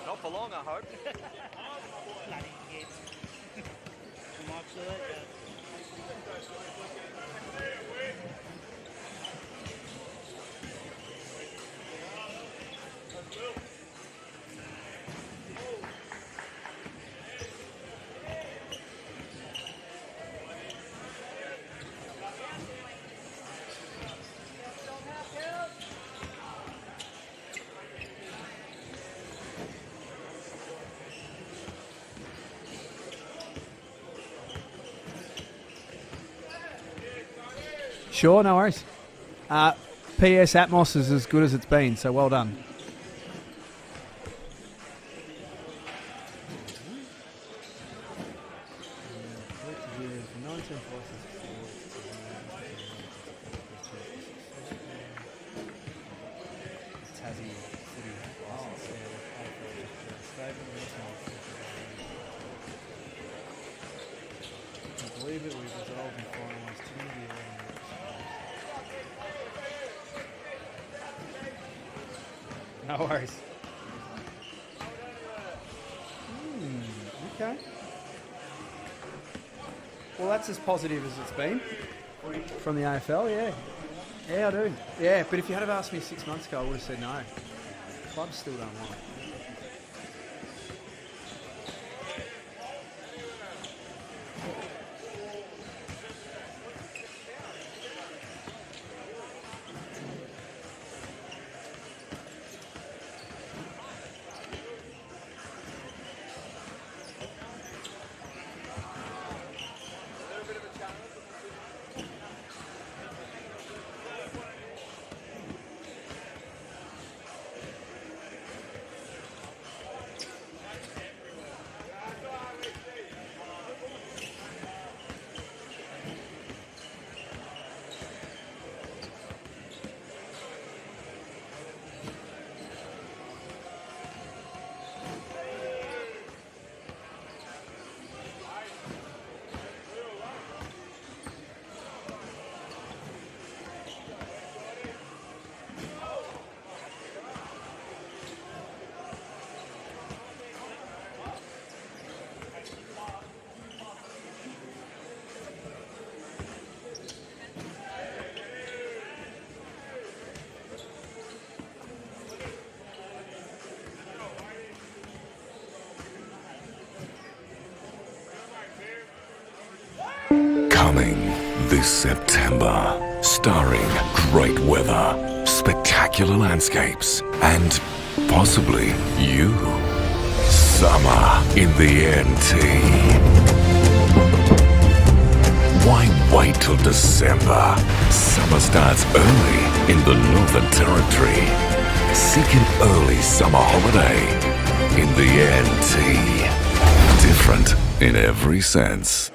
Not for long, I hope. Bloody kids. Sure, no worries. PS Atmos is as good as it's been, so well done. No worries. Okay. Well, that's as positive as it's been from the AFL, yeah. Yeah, I do. Yeah, but if you had have asked me 6 months ago, I would have said no. Clubs still don't want it. Coming this September, starring great weather, spectacular landscapes, and possibly you. Summer in the NT. Why wait till December? Summer starts early in the Northern Territory. Seek an early summer holiday in the NT. Different in every sense.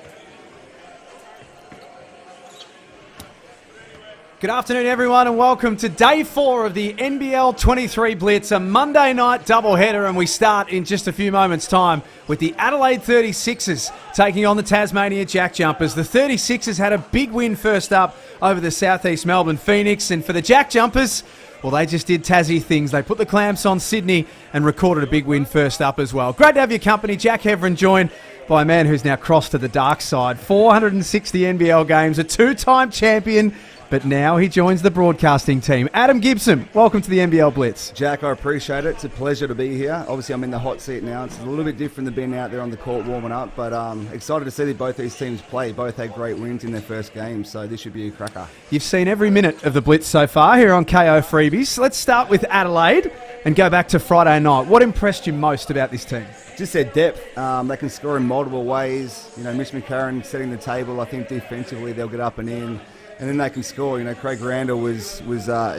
Good afternoon, everyone, and welcome to Day 4 of the NBL 23 Blitz, a Monday night doubleheader, and we start in just a few moments' time with the Adelaide 36ers taking on the Tasmania JackJumpers. The 36ers had a big win first up over the Southeast Melbourne Phoenix, and for the JackJumpers, well, they just did Tassie things. They put the clamps on Sydney and recorded a big win first up as well. Great to have your company. Jack Heverin joined by a man who's now crossed to the dark side. 460 NBL games, a two-time champion, but now he joins the broadcasting team. Adam Gibson, welcome to the NBL Blitz. Jack, I appreciate it. It's a pleasure to be here. Obviously, I'm in the hot seat now. It's a little bit different than being out there on the court warming up, but excited to see both these teams play. Both had great wins in their first game, so this should be a cracker. You've seen every minute of the Blitz so far here on KO Freebies. Let's start with Adelaide and go back to Friday night. What impressed you most about this team? Just their depth. They can score in multiple ways. You know, Mitch McCarron setting the table. I think defensively they'll get up and in. And then they can score. You know, Craig Randall was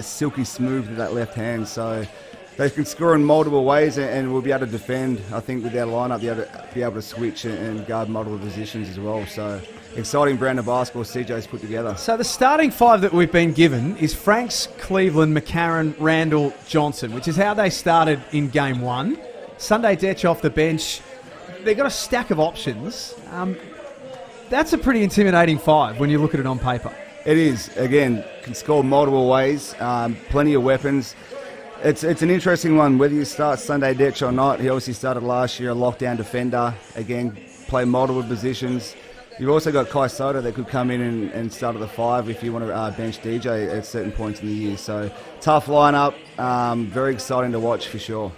silky smooth with that left hand. So they can score in multiple ways, and we'll be able to defend. I think with our lineup, be able to switch and guard multiple positions as well. So exciting brand of basketball CJ's put together. So the starting five that we've been given is Franks, Cleveland, McCarron, Randall, Johnson, which is how they started in game one. Sunday Detch off the bench. They've got a stack of options. That's a pretty intimidating five when you look at it on paper. It is. Again, can score multiple ways, plenty of weapons. It's an interesting one, whether you start Sunday Ditch or not. He obviously started last year a lockdown defender. Again, play multiple positions. You've also got Kai Soda that could come in and start at the 5 if you want to bench DJ at certain points in the year. So tough lineup, very exciting to watch for sure.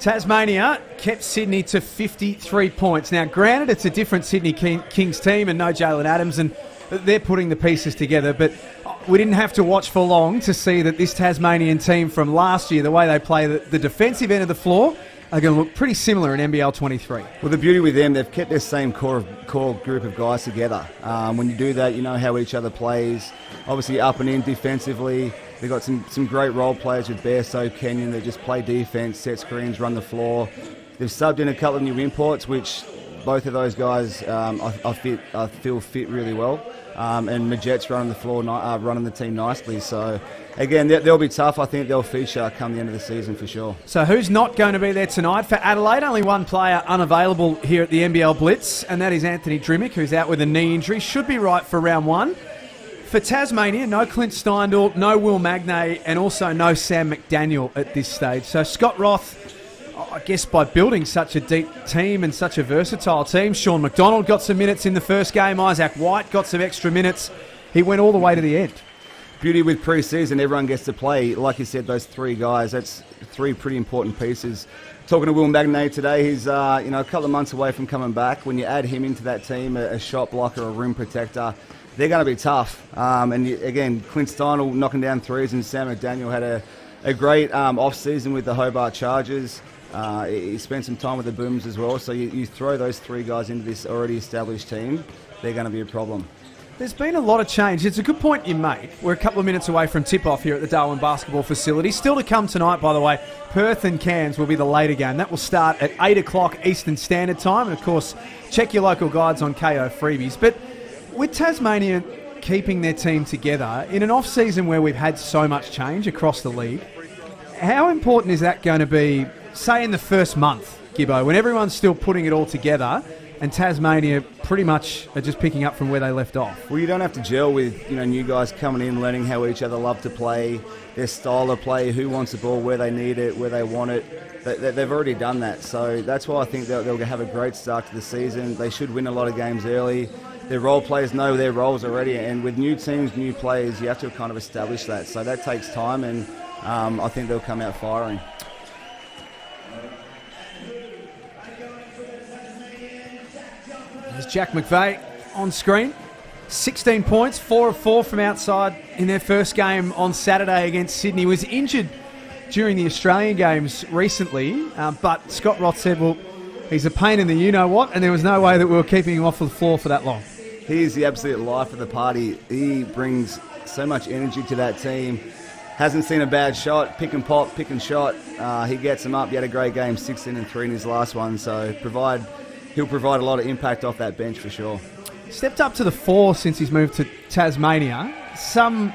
Tasmania kept Sydney to 53 points. Now, granted, it's a different Sydney Kings team and no Jalen Adams, and they're putting the pieces together, but we didn't have to watch for long to see that this Tasmanian team from last year, the way they play the defensive end of the floor, are going to look pretty similar in NBL 23. Well, the beauty with them, they've kept their same core group of guys together. When you do that, you know how each other plays. Obviously, up and in defensively. They've got some great role players with Bear, So, Kenyon that just play defense, set screens, run the floor. They've subbed in a couple of new imports, which both of those guys I feel fit really well. And Majet's running the floor, running the team nicely. So, again, they'll be tough. I think they'll feature come the end of the season for sure. So who's not going to be there tonight for Adelaide? Only one player unavailable here at the NBL Blitz, and that is Anthony Drimmick, who's out with a knee injury. Should be right for round 1. For Tasmania, no Clint Steindl, no Will Magnay, and also no Sam McDaniel at this stage. So Scott Roth, I guess by building such a deep team and such a versatile team, Sean McDonald got some minutes in the first game. Isaac White got some extra minutes. He went all the way to the end. Beauty with pre-season, everyone gets to play. Like you said, those 3 guys, that's 3 pretty important pieces. Talking to Will Magnay today, he's a couple of months away from coming back. When you add him into that team, a shot blocker, a rim protector, they're going to be tough. Again, Clint Steindl knocking down threes, and Sam McDaniel had a great off-season with the Hobart Chargers. He spent some time with the Booms as well. So you throw those 3 guys into this already established team, they're going to be a problem. There's been a lot of change. It's a good point you make. We're a couple of minutes away from tip-off here at the Darwin basketball facility. Still to come tonight, by the way, Perth and Cairns will be the later game. That will start at 8 o'clock Eastern Standard Time. And, of course, check your local guides on KO Freebies. But with Tasmania keeping their team together, in an off-season where we've had so much change across the league, how important is that going to be, say, in the first month, Gibbo, when everyone's still putting it all together and Tasmania pretty much are just picking up from where they left off? Well, you don't have to gel with new guys coming in, learning how each other love to play, their style of play, who wants the ball, where they need it, where they want it. They've already done that, so that's why I think they'll have a great start to the season. They should win a lot of games early. Their role players know their roles already, and with new teams, new players, you have to kind of establish that. So that takes time, and I think they'll come out firing. There's Jack McVeigh on screen. 16 points, 4 of 4 from outside in their first game on Saturday against Sydney. Was injured during the Australian games recently, but Scott Roth said, well, he's a pain in the you-know-what, and there was no way that we were keeping him off the floor for that long. He is the absolute life of the party. He brings so much energy to that team. Hasn't seen a bad shot, pick and pop, pick and shot. He gets them up. He had a great game, 16 and 3 in his last one, so he'll provide a lot of impact off that bench for sure. Stepped up to the 4 since he's moved to Tasmania. Some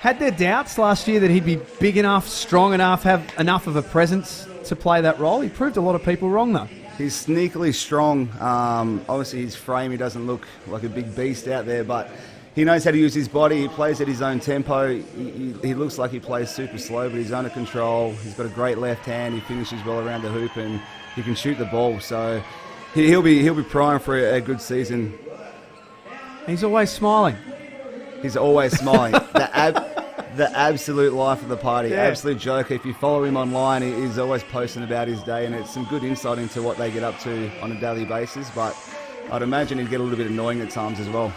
had their doubts last year that he'd be big enough, strong enough, have enough of a presence to play that role. He proved a lot of people wrong, though. He's sneakily strong. Obviously, his frame, he doesn't look like a big beast out there, but he knows how to use his body. He plays at his own tempo. He looks like he plays super slow, but he's under control. He's got a great left hand. He finishes well around the hoop, and he can shoot the ball. So he'll be primed for a good season. He's always smiling. He's always smiling. The absolute life of the party. Yeah. Absolute joker. If you follow him online, he's always posting about his day, and it's some good insight into what they get up to on a daily basis. But I'd imagine he'd get a little bit annoying at times as well.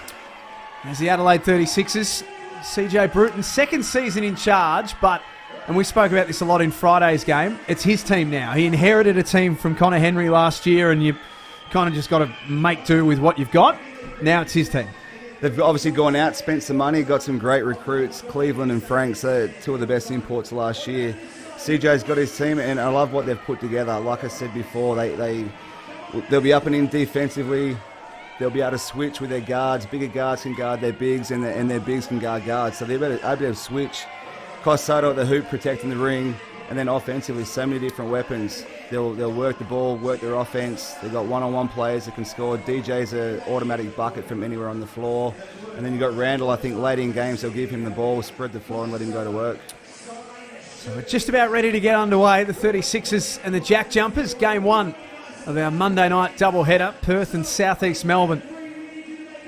As the Adelaide 36ers, CJ Bruton's second season in charge, and we spoke about this a lot in Friday's game, it's his team now. He inherited a team from Connor Henry last year, and you kind of just got to make do with what you've got. Now it's his team. They've obviously gone out, spent some money, got some great recruits. Cleveland and Franks are 2 of the best imports last year. CJ's got his team, and I love what they've put together. Like I said before, they'll be up and in defensively. They'll be able to switch with their guards. Bigger guards can guard their bigs, and their bigs can guard guards. So they're able to switch. Costello at the hoop, protecting the ring. And then offensively, so many different weapons. They'll work the ball, work their offense. They've got one-on-one players that can score. DJ's an automatic bucket from anywhere on the floor. And then you've got Randall. I think late in games, they'll give him the ball, spread the floor, and let him go to work. So we're just about ready to get underway. The 36ers and the JackJumpers. Game 1 of our Monday night doubleheader. Perth and Southeast Melbourne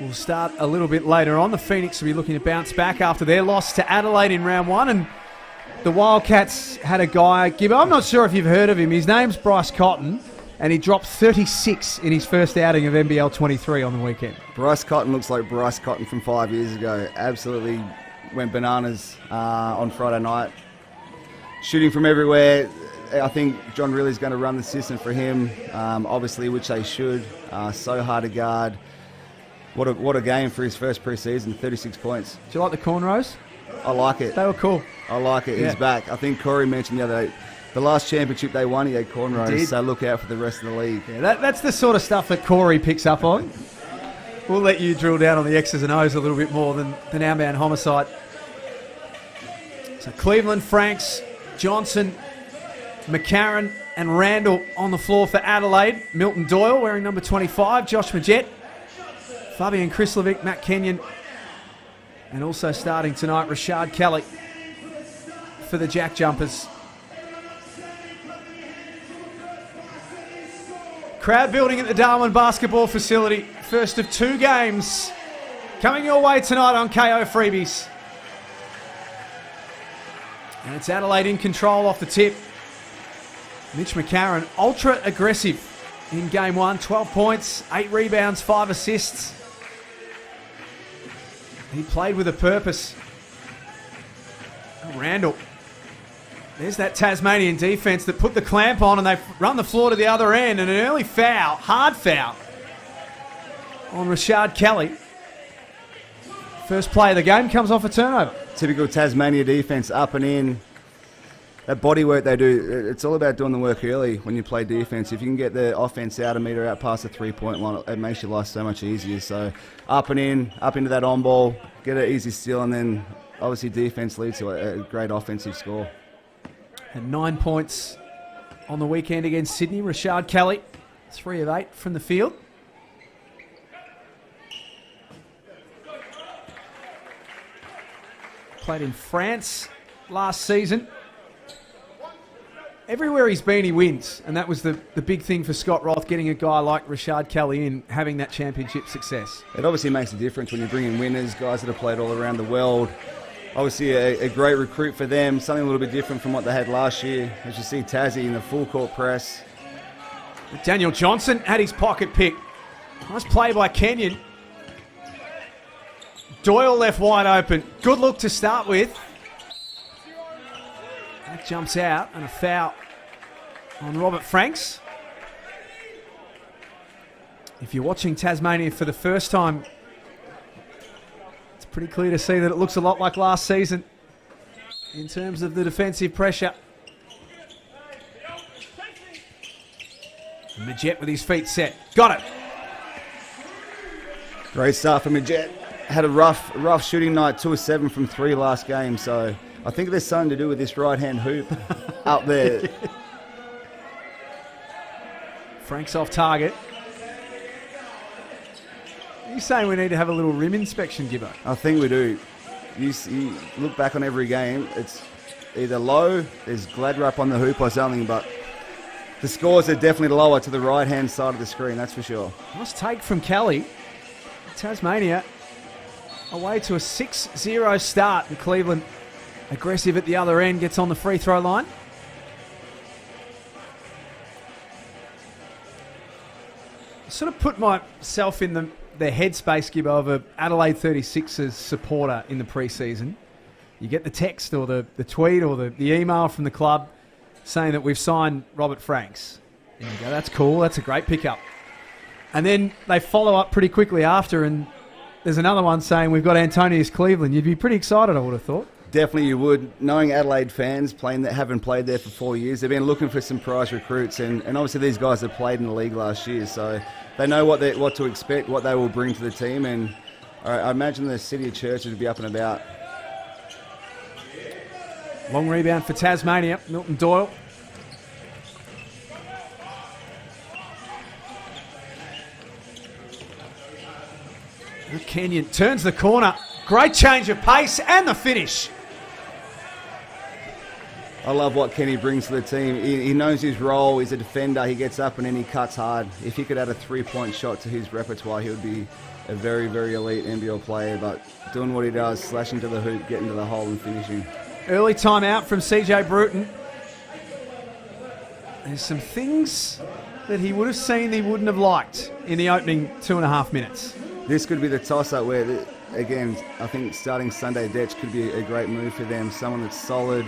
will start a little bit later on. The Phoenix will be looking to bounce back after their loss to Adelaide in round 1. And the Wildcats had a guy, Gibbo, I'm not sure if you've heard of him. His name's Bryce Cotton, and he dropped 36 in his first outing of NBL 23 on the weekend. Bryce Cotton looks like Bryce Cotton from 5 years ago. Absolutely went bananas on Friday night. Shooting from everywhere. I think John Riley's going to run the system for him, obviously, which they should. So hard to guard. What a game for his first pre-season, 36 points. Do you like the cornrows? I like it. They were cool. I like it. Yeah. He's back. I think Corey mentioned the other day, the last championship they won, he had cornrows, so look out for the rest of the league. Yeah, that's the sort of stuff that Corey picks up on. We'll let you drill down on the X's and O's a little bit more than our man Homicide. So Cleveland, Franks, Johnson, McCarron and Randall on the floor for Adelaide. Milton Doyle wearing number 25, Josh Majette, Fabian Krislovic, Matt Kenyon, and also starting tonight, Rashard Kelly for the JackJumpers. Crowd building at the Darwin basketball facility. First of 2 games coming your way tonight on KO Freebies. And it's Adelaide in control off the tip. Mitch McCarron, ultra aggressive in game 1. 12 points, 8 rebounds, 5 assists. He played with a purpose. Oh, Randall. There's that Tasmanian defense that put the clamp on, and they've run the floor to the other end, and an early foul, hard foul, on Rashard Kelly. First play of the game comes off a turnover. Typical Tasmania defense, up and in. That body work they do, it's all about doing the work early when you play defense. If you can get the offense out a metre out past the 3-point line, it makes your life so much easier. So up and in, up into that on ball, get an easy steal, and then obviously defense leads to a great offensive score. And 9 points on the weekend against Sydney. Rashard Kelly, 3 of 8 from the field. Played in France last season. Everywhere he's been, he wins. And that was the big thing for Scott Roth, getting a guy like Rashard Kelly in, having that championship success. It obviously makes a difference when you bring in winners, guys that have played all around the world. Obviously a great recruit for them, something a little bit different from what they had last year. As you see Tassie in the full court press. Daniel Johnson had his pocket picked. Nice play by Kenyon. Doyle left wide open. Good look to start with. That jumps out, and a foul on Robert Franks. If you're watching Tasmania for the first time, it's pretty clear to see that it looks a lot like last season in terms of the defensive pressure. Majette with his feet set. Got it. Great start for Majette. Had a rough shooting night, 2 of 7 from 3 last game, so I think there's something to do with this right-hand hoop up there. Frank's off target. Are you saying we need to have a little rim inspection, Gibbo? I think we do. You look back on every game, it's either low, there's Gladra up on the hoop or something, but the scores are definitely lower to the right-hand side of the screen, that's for sure. Nice take from Kelly. Tasmania away to a 6-0 start, and Cleveland aggressive at the other end, gets on the free throw line. I sort of put myself in the headspace, Gibbo, of an Adelaide 36ers supporter in the preseason. You get the text or the tweet or the email from the club saying that we've signed Robert Franks. And you go, that's cool, that's a great pickup. And then they follow up pretty quickly after, and there's another one saying we've got Antonius Cleveland. You'd be pretty excited, I would have thought. Definitely you would. Knowing Adelaide fans that haven't played there for 4 years, they've been looking for some prize recruits, and obviously these guys have played in the league last year, so they know what to expect, what they will bring to the team, and I imagine the City of Churches will be up and about. Long rebound for Tasmania. Milton Doyle. Kenyon turns the corner. Great change of pace and the finish. I love what Kenny brings to the team. He knows his role. He's a defender. He gets up and then he cuts hard. If he could add a 3-point shot to his repertoire, he would be a very, very elite NBL player. But doing what he does, slashing to the hoop, getting to the hole and finishing. Early timeout from CJ Bruton. There's some things that he would have seen he wouldn't have liked in the opening 2.5 minutes. This could be the toss-up where, again, I think starting Sunday Detch could be a great move for them. Someone that's solid,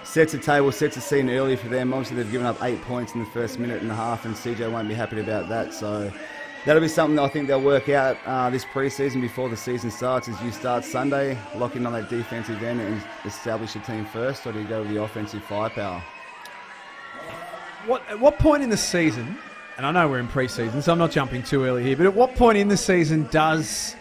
sets a table, sets a scene early for them. Obviously, they've given up 8 points in the first minute and a half, and CJ won't be happy about that. So that'll be something that I think they'll work out this preseason before the season starts. As you start Sunday, lock in on that defensive end and establish your team first, or do you go with the offensive firepower? At what point in the season, and I know we're in pre-season, so I'm not jumping too early here, but at what point in the season does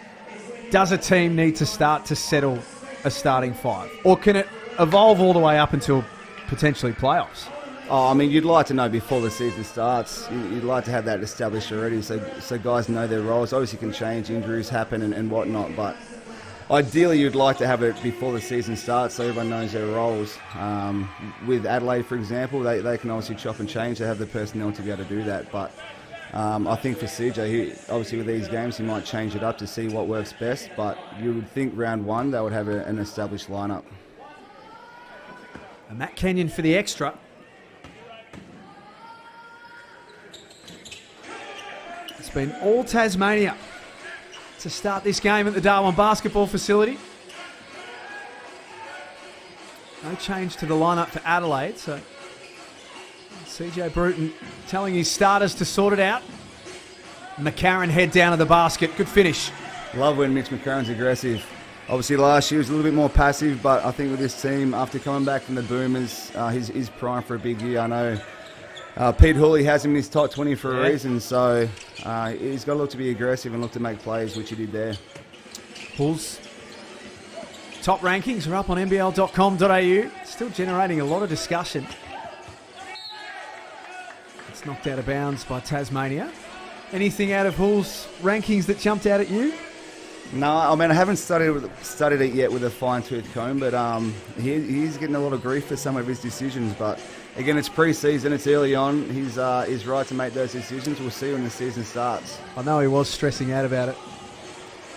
a team need to start to settle a starting five? Or can it evolve all the way up until potentially playoffs? Oh, I mean, you'd like to know before the season starts. You'd like to have that established already so guys know their roles. Obviously, can change, injuries happen and whatnot, but ideally, you'd like to have it before the season starts so everyone knows their roles. With Adelaide, for example, they can obviously chop and change. They have the personnel to be able to do that. But I think for CJ, obviously with these games, he might change it up to see what works best. But you would think round one, they would have an established lineup. And Matt Kenyon for the extra. It's been all Tasmania to start this game at the Darwin basketball facility. No change to the lineup for Adelaide, so CJ Bruton telling his starters to sort it out. McCarron head down to the basket. Good finish. Love when Mitch McCarron's aggressive. Obviously last year was a little bit more passive, but I think with this team, after coming back from the Boomers, he's primed for a big year. I know Pete Hooley has him in his top 20 for a reason, so he's got to look to be aggressive and look to make plays, which he did there. Bulls' top rankings are up on nbl.com.au. Still generating a lot of discussion. It's knocked out of bounds by Tasmania. Anything out of Hull's rankings that jumped out at you? No, I mean, I haven't studied it yet with a fine-tooth comb, but he's getting a lot of grief for some of his decisions. But again, it's pre-season, it's early on. He's right to make those decisions. We'll see when the season starts. I know he was stressing out about it.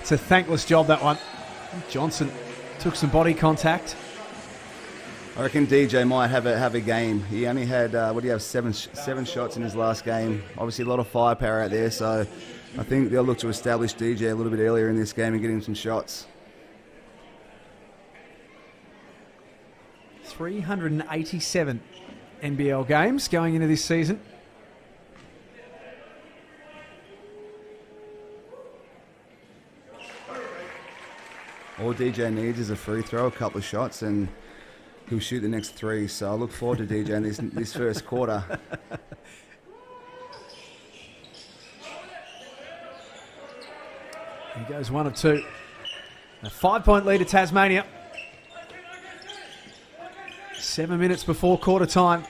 It's a thankless job, that one. Johnson took some body contact. I reckon DJ might have a game. He only had, seven shots in his last game. Obviously, a lot of firepower out there, so I think they'll look to establish DJ a little bit earlier in this game and get him some shots. 387 NBL games going into this season. All DJ needs is a free throw, a couple of shots, and he'll shoot the next three. So I look forward to DJ in this first quarter. He goes 1 of 2. A 5-point lead to Tasmania. 7 minutes before quarter time.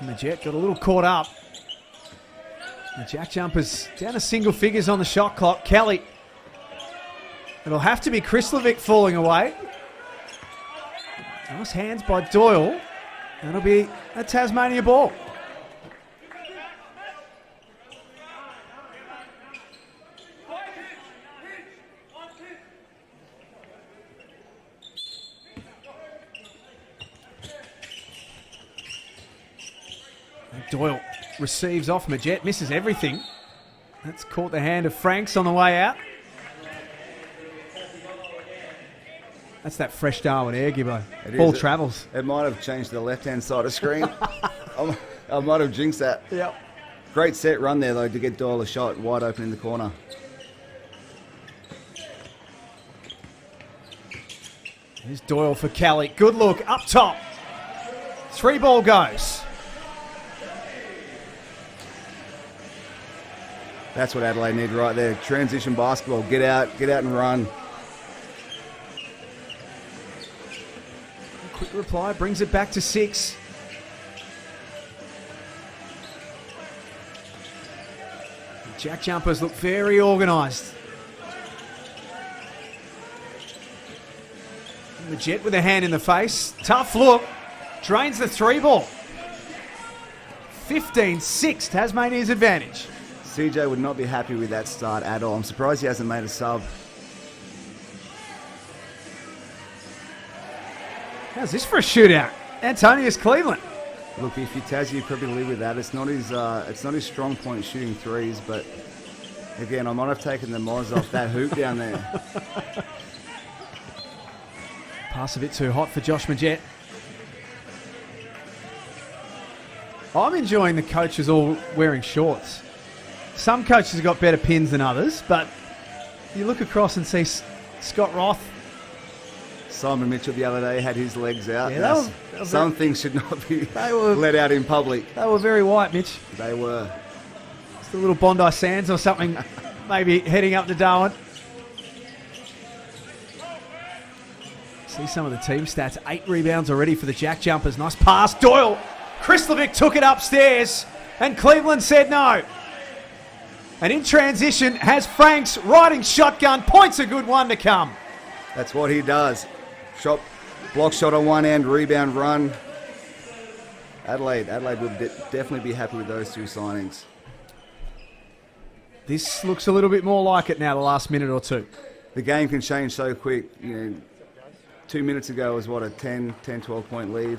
And the Jet got a little caught up. The JackJumpers down to single figures on the shot clock. Kelly. It'll have to be Krislovic falling away. Nice hands by Doyle. That'll be a Tasmania ball. Doyle receives off Majet, misses everything. That's caught the hand of Franks on the way out. That's that fresh Darwin air, Gibbo. Ball travels. It might have changed to the left-hand side of the screen. I might have jinxed that. Yep. Great set run there, though, to get Doyle a shot wide open in the corner. Here's Doyle for Kelly. Good look, up top. 3 ball goes. That's what Adelaide need right there. Transition basketball. Get out and run. Quick reply, brings it back to 6. The JackJumpers look very organised. Jet with a hand in the face. Tough look. Drains the 3 ball. 15-6, Tasmania's advantage. CJ would not be happy with that start at all. I'm surprised he hasn't made a sub. How's this for a shootout? Antonius Cleveland. Look, if you're Tassie, you probably live with that. It's not his strong point shooting threes, but again, I might have taken the Moz off that hoop down there. Pass a bit too hot for Josh Majet. I'm enjoying the coaches all wearing shorts. Some coaches have got better pins than others, but you look across and see Scott Roth. Simon Mitchell the other day had his legs out. Yeah, some things should not be let out in public. They were very white, Mitch. They were. It's a little Bondi Sands or something, maybe heading up to Darwin. See some of the team stats. 8 rebounds already for the JackJumpers. Nice pass. Doyle. Krislovic took it upstairs, and Cleveland said no. And in transition, has Franks riding shotgun. Points a good one to come. That's what he does. Block shot on one end, rebound run. Adelaide would definitely be happy with those 2 signings. This looks a little bit more like it now, the last minute or 2. The game can change so quick. 2 minutes ago was what, a 10, 12 point lead.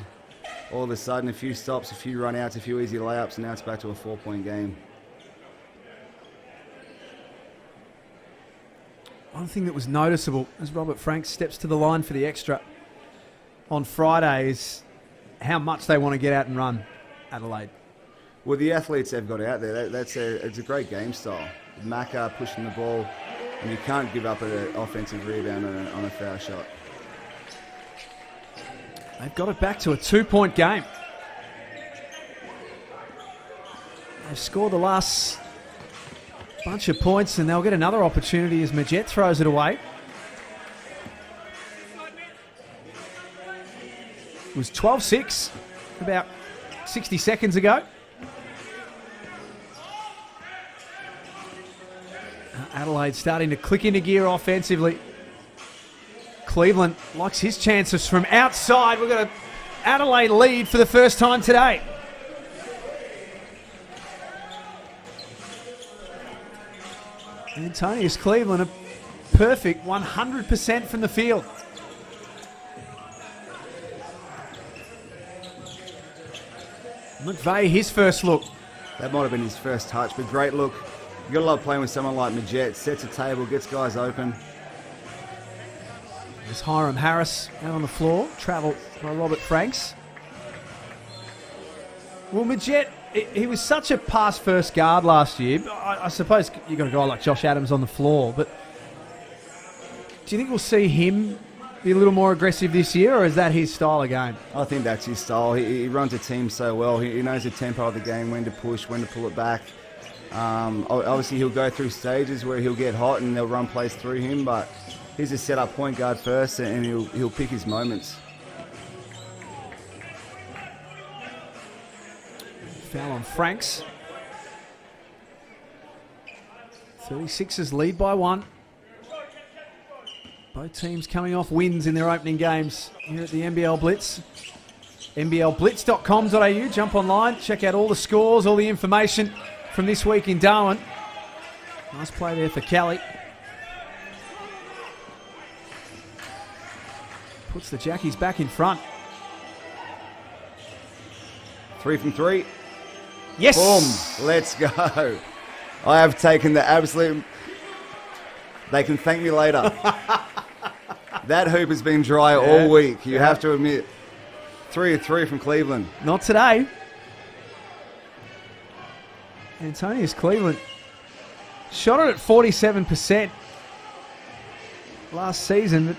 All of a sudden, a few stops, a few run outs, a few easy layups, and now it's back to a 4-point game. One thing that was noticeable as Robert Franks steps to the line for the extra on Friday is how much they want to get out and run Adelaide. Well, the athletes they've got out there, it's a great game style. Macca pushing the ball, and you can't give up an offensive rebound on a foul shot. They've got it back to a 2-point game. They've scored the last bunch of points, and they'll get another opportunity as Majet throws it away. It was 12-6 about 60 seconds ago. Adelaide starting to click into gear offensively. Cleveland likes his chances from outside. We've got an Adelaide lead for the first time today. Antonius Cleveland, a perfect 100% from the field. McVeigh, his first look. That might have been his first touch, but great look. You gotta love playing with someone like Majet. Sets a table, gets guys open. There's Hiram Harris out on the floor, travelled by Robert Franks. Well, Majet, he was such a pass-first guard last year. I suppose you've got a guy like Josh Adams on the floor, but do you think we'll see him be a little more aggressive this year, or is that his style of game? I think that's his style. He runs a team so well. He knows the tempo of the game, when to push, when to pull it back. Obviously, he'll go through stages where he'll get hot and they'll run plays through him, but he's a set-up point guard first, and he'll pick his moments. Foul on Franks. 36ers lead by 1. Both teams coming off wins in their opening games here at the NBL Blitz. NBLblitz.com.au. Jump online, check out all the scores, all the information from this week in Darwin. Nice play there for Kelly. Puts the Jackies back in front. 3 from 3. Yes! Boom. Let's go. I have taken the absolute... They can thank me later. That hoop has been dry all week. You have to admit. 3 of 3 from Cleveland. Not today. Antonius Cleveland shot it at 47% last season, but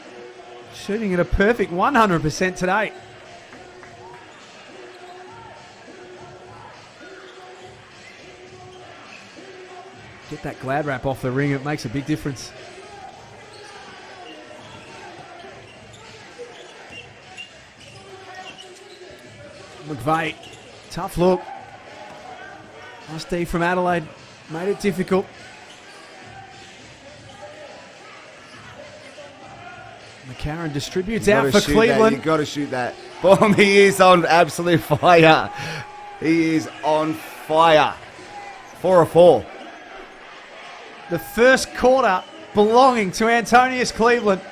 shooting at a perfect 100% today. Get that Glad wrap off the ring, it makes a big difference. McVeigh, tough look. Nice D from Adelaide, made it difficult. McCarron distributes You out gotta for shoot Cleveland. You've got to shoot that. Boom, he is on absolute fire. He is on fire. 4 of 4. The first quarter belonging to Antonius Cleveland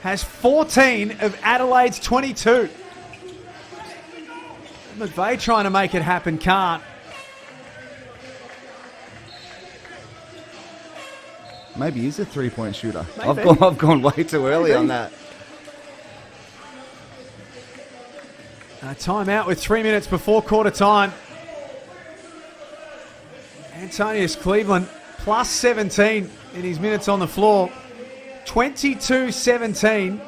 has 14 of Adelaide's 22. McVeigh trying to make it happen, can't. Maybe he's a three-point shooter. Maybe. I've gone way too early on that. A timeout with 3 minutes before quarter time. Antonius Cleveland plus 17 in his minutes on the floor. 22-17.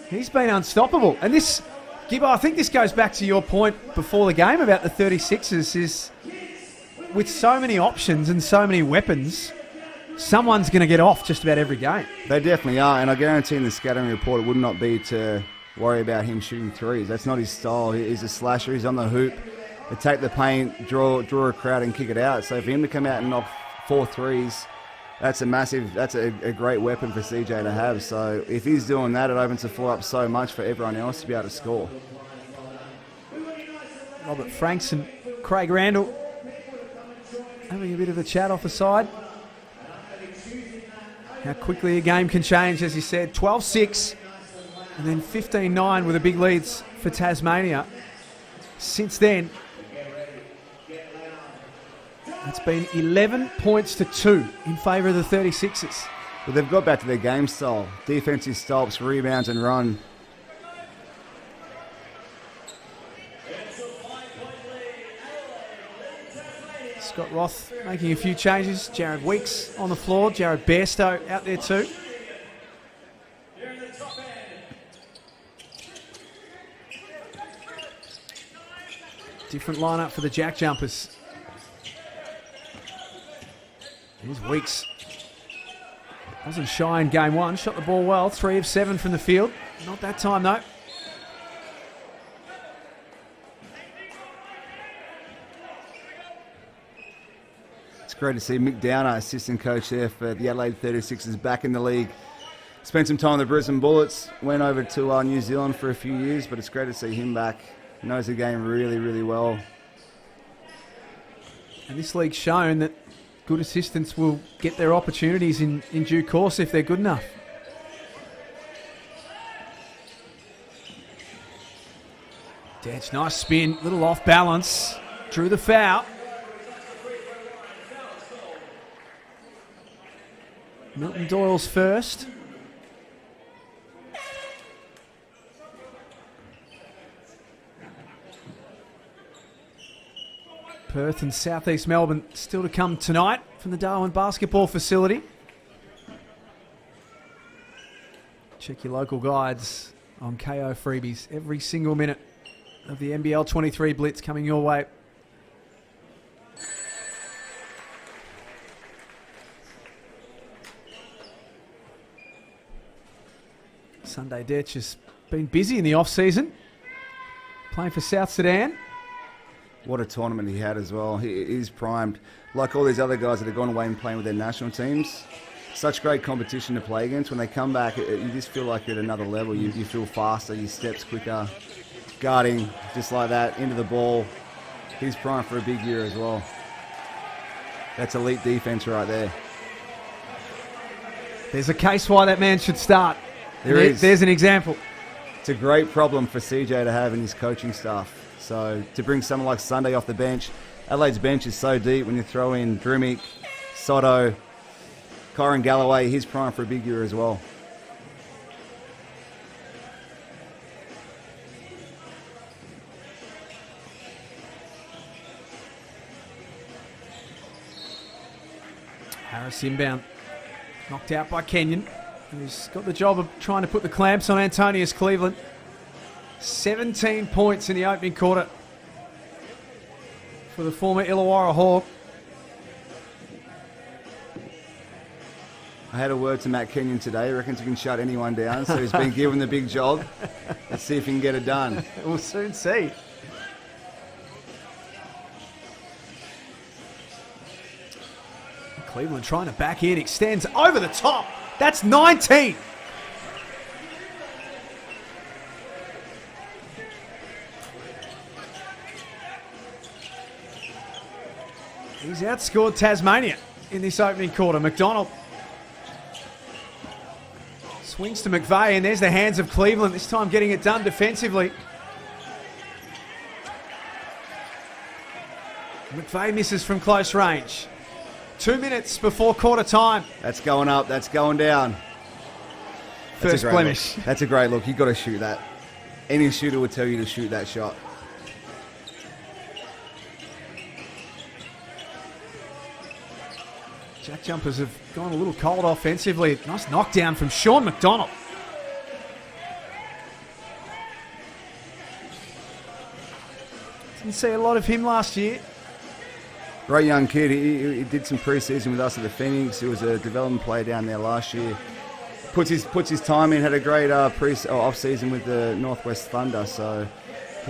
He's been unstoppable. And this, Gibbo, I think this goes back to your point before the game about the 36ers is with so many options and so many weapons, someone's going to get off just about every game. They definitely are, and I guarantee in the scouting report it would not be to worry about him shooting threes. That's not his style. He's a slasher. He's on the hoop. Attack the paint, draw a crowd and kick it out. So for him to come out and knock 4 threes, that's a great weapon for CJ to have. So if he's doing that, it opens the floor up so much for everyone else to be able to score. Robert Franks and Craig Randall having a bit of a chat off the side. How quickly a game can change, as you said. 12-6 and then 15-9 with the big leads for Tasmania. Since then, it's been 11 points to 2 in favour of the 36ers. Well, they've got back to their game style. Defensive stops, rebounds and run. Scott Roth making a few changes. Jared Weeks on the floor. Jared Bairstow out there too. Different lineup for the JackJumpers. Here's Weeks. Wasn't shy in game 1. Shot the ball well. 3 of 7 from the field. Not that time though. Great to see Mick Downer, assistant coach there for the Adelaide 36ers, back in the league. Spent some time with the Brisbane Bullets, went over to New Zealand for a few years, but it's great to see him back. Knows the game really, really well. And this league's shown that good assistants will get their opportunities in due course if they're good enough. Detch, nice spin, little off balance, drew the foul. Milton Doyle's first. Perth and Southeast Melbourne still to come tonight from the Darwin basketball facility. Check your local guides on KO freebies every single minute of the NBL 23 Blitz coming your way. Sunday Detch has been busy in the off-season, playing for South Sudan. What a tournament he had as well. He is primed. Like all these other guys that have gone away and playing with their national teams, such great competition to play against. When they come back, you just feel like you're at another level. You feel faster, your steps quicker, guarding just like that, into the ball. He's primed for a big year as well. That's elite defense right there. There's a case why that man should start. There's an example. It's a great problem for CJ to have in his coaching staff. So to bring someone like Sunday off the bench, Adelaide's bench is so deep when you throw in Drimic, Soto, Kyron Galloway, he's primed for a big year as well. Harris inbound. Knocked out by Kenyon, who's got the job of trying to put the clamps on Antonius Cleveland. 17 points in the opening quarter for the former Illawarra Hawk. I had a word to Matt Kenyon today. He reckons he can shut anyone down, so he's been given the big job. Let's see if he can get it done. We'll soon see. Cleveland trying to back in, extends over the top. That's 19. He's outscored Tasmania in this opening quarter. McDonald swings to McVeigh, and there's the hands of Cleveland, this time getting it done defensively. McVeigh misses from close range. 2 minutes before quarter time. That's going up, that's going down. First blemish. That's a great look. You've got to shoot that. Any shooter would tell you to shoot that shot. JackJumpers have gone a little cold offensively. Nice knockdown from Sean McDonald. Didn't see a lot of him last year. Great young kid. He did some pre-season with us at the Phoenix. He was a development player down there last year. Puts his time in. Had a great off-season with the Northwest Thunder. So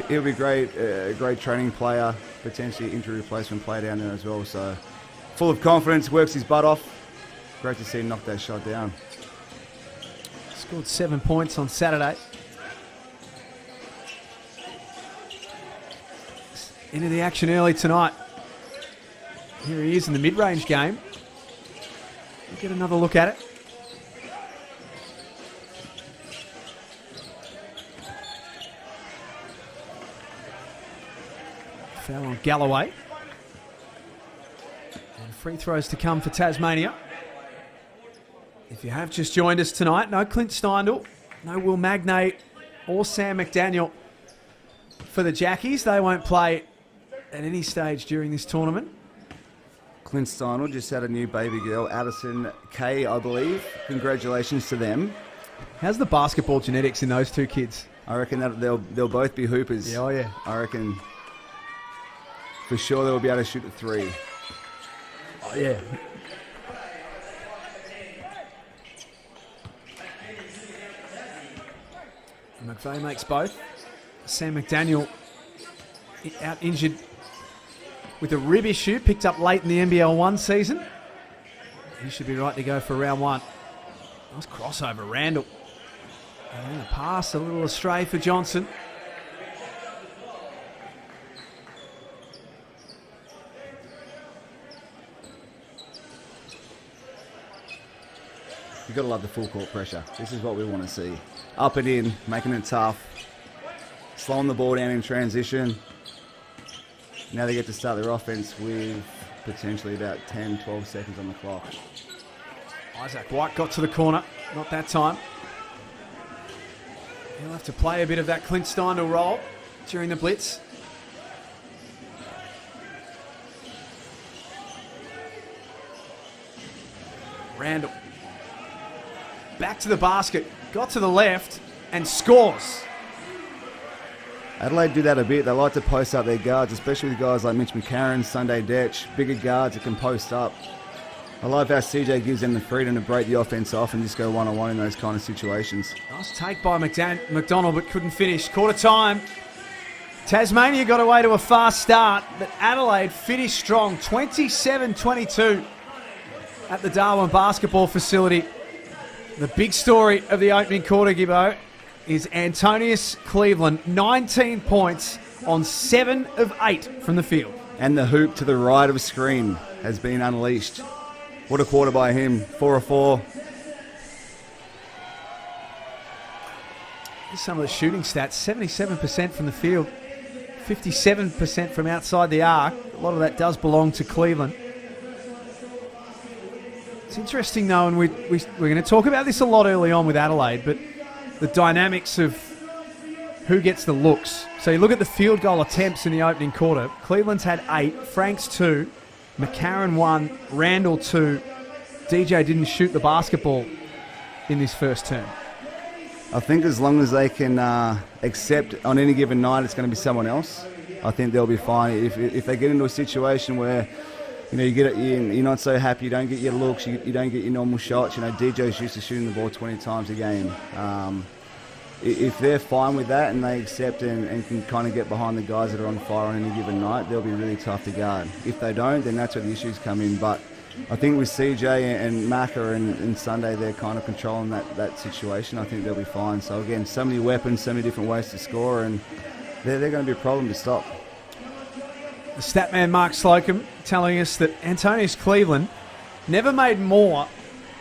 he'll be great. A great training player. Potentially injury replacement player down there as well. So full of confidence. Works his butt off. Great to see him knock that shot down. Scored 7 points on Saturday. Into the action early tonight. Here he is in the mid-range game. We'll get another look at it. Foul on Galloway. And free throws to come for Tasmania. If you have just joined us tonight, no Clint Steindl, no Will Magnay or Sam McDaniel for the Jackies. They won't play at any stage during this tournament. Clint Steindl just had a new baby girl, Addison Kay, I believe. Congratulations to them. How's the basketball genetics in those two kids? I reckon that they'll both be hoopers. Yeah, oh yeah. I reckon for sure they'll be able to shoot the three. Oh yeah. McVeigh makes both. Sam McDaniel out injured with a rib issue, picked up late in the NBL 1 season. He should be right to go for round one. Nice crossover, Randall. And a pass, a little astray for Johnson. You've got to love the full court pressure. This is what we want to see. Up and in, making it tough. Slowing the ball down in transition. Now they get to start their offense with potentially about 10, 12 seconds on the clock. Isaac White got to the corner. Not that time. He'll have to play a bit of that Clint Steindl role during the blitz. Randall. Back to the basket. Got to the left and scores. Adelaide do that a bit. They like to post up their guards, especially with guys like Mitch McCarron, Sunday Detch, bigger guards that can post up. I love how CJ gives them the freedom to break the offense off and just go one-on-one in those kind of situations. Nice take by McDonald, but couldn't finish. Quarter time. Tasmania got away to a fast start, but Adelaide finished strong, 27-22 at the Darwin basketball facility. The big story of the opening quarter, Gibbo, is Antonius Cleveland, 19 points on 7 of 8 from the field. And the hoop to the right of screen has been unleashed. What a quarter by him, 4 of 4. Here's some of the shooting stats, 77% from the field, 57% from outside the arc. A lot of that does belong to Cleveland. It's interesting though, and we're going to talk about this a lot early on with Adelaide, but the dynamics of who gets the looks. So you look at the field goal attempts in the opening quarter. Cleveland's had 8, Franks 2, McCarron 1, Randall 2. DJ didn't shoot the basketball in this first term. I think as long as they can accept on any given night it's going to be someone else, I think they'll be fine. If they get into a situation where you're not so happy, you don't get your looks, you don't get your normal shots. DJ's used to shooting the ball 20 times a game. If they're fine with that and they accept and can kind of get behind the guys that are on fire on any given night, they'll be really tough to guard. If they don't, then that's where the issues come in. But I think with CJ and Macca and Sunday, they're kind of controlling that situation. I think they'll be fine. So again, so many weapons, so many different ways to score, and they're going to be a problem to stop. The stat man Mark Slocum telling us that Antonius Cleveland never made more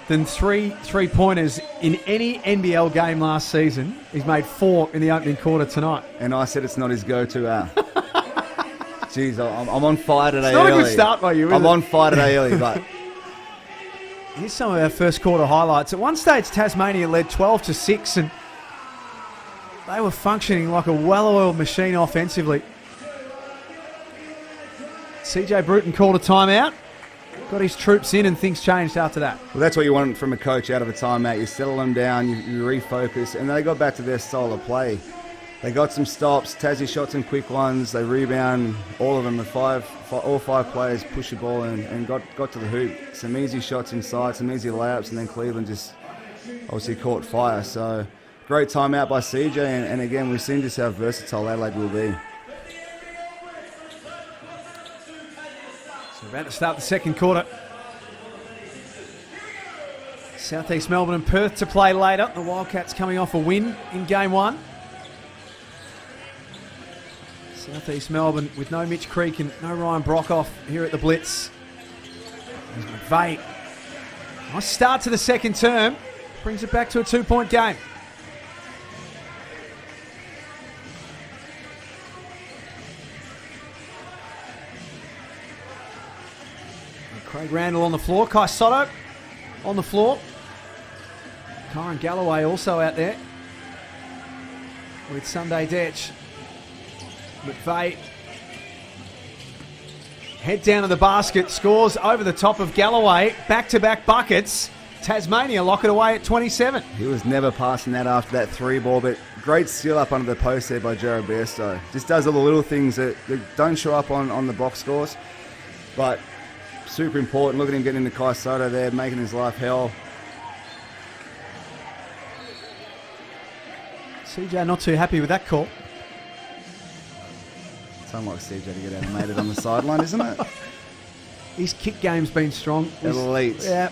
than three three-pointers in any NBL game last season. He's made 4 in the opening quarter tonight. And I said it's not his go-to. Jeez, I'm on fire today. It's not early. a good start by you, is I'm it? on fire today early, but Here's some of our first quarter highlights. At one stage, Tasmania led 12-6, and they were functioning like a well-oiled machine offensively. CJ Bruton called a timeout, got his troops in, and things changed after that. well, that's what you want from a coach out of a timeout. You settle them down, you refocus, and they got back to their style of play. They got some stops. Tassie shot some quick ones. They rebound all of them. All five players pushed the ball and got to the hoop. Some easy shots inside, some easy layups, and then Cleveland just obviously caught fire. So great timeout by CJ, and again, we've seen just how versatile Adelaide will be. So about to start the second quarter. Southeast Melbourne and Perth to play later. The Wildcats coming off a win in game 1. Southeast Melbourne with no Mitch Creek and no Ryan Brockhoff here at the Blitz. There's McVeigh. Nice start to the second term. Brings it back to a 2-point game. And Craig Randall on the floor. Kai Soto on the floor. Kyron Galloway also out there with Sunday Detch. McVeigh, head down to the basket, scores over the top of Galloway, back-to-back buckets. Tasmania lock it away at 27. He was never passing that after that 3 ball, but great steal up under the post there by Jared Bairstow. Just does all the little things that don't show up on the box scores, but super important. Look at him getting into Kai Soto there, making his life hell. CJ not too happy with that call. It's unlike CJ to get animated on the sideline, isn't it? His kick game's been strong. Elite. Yeah.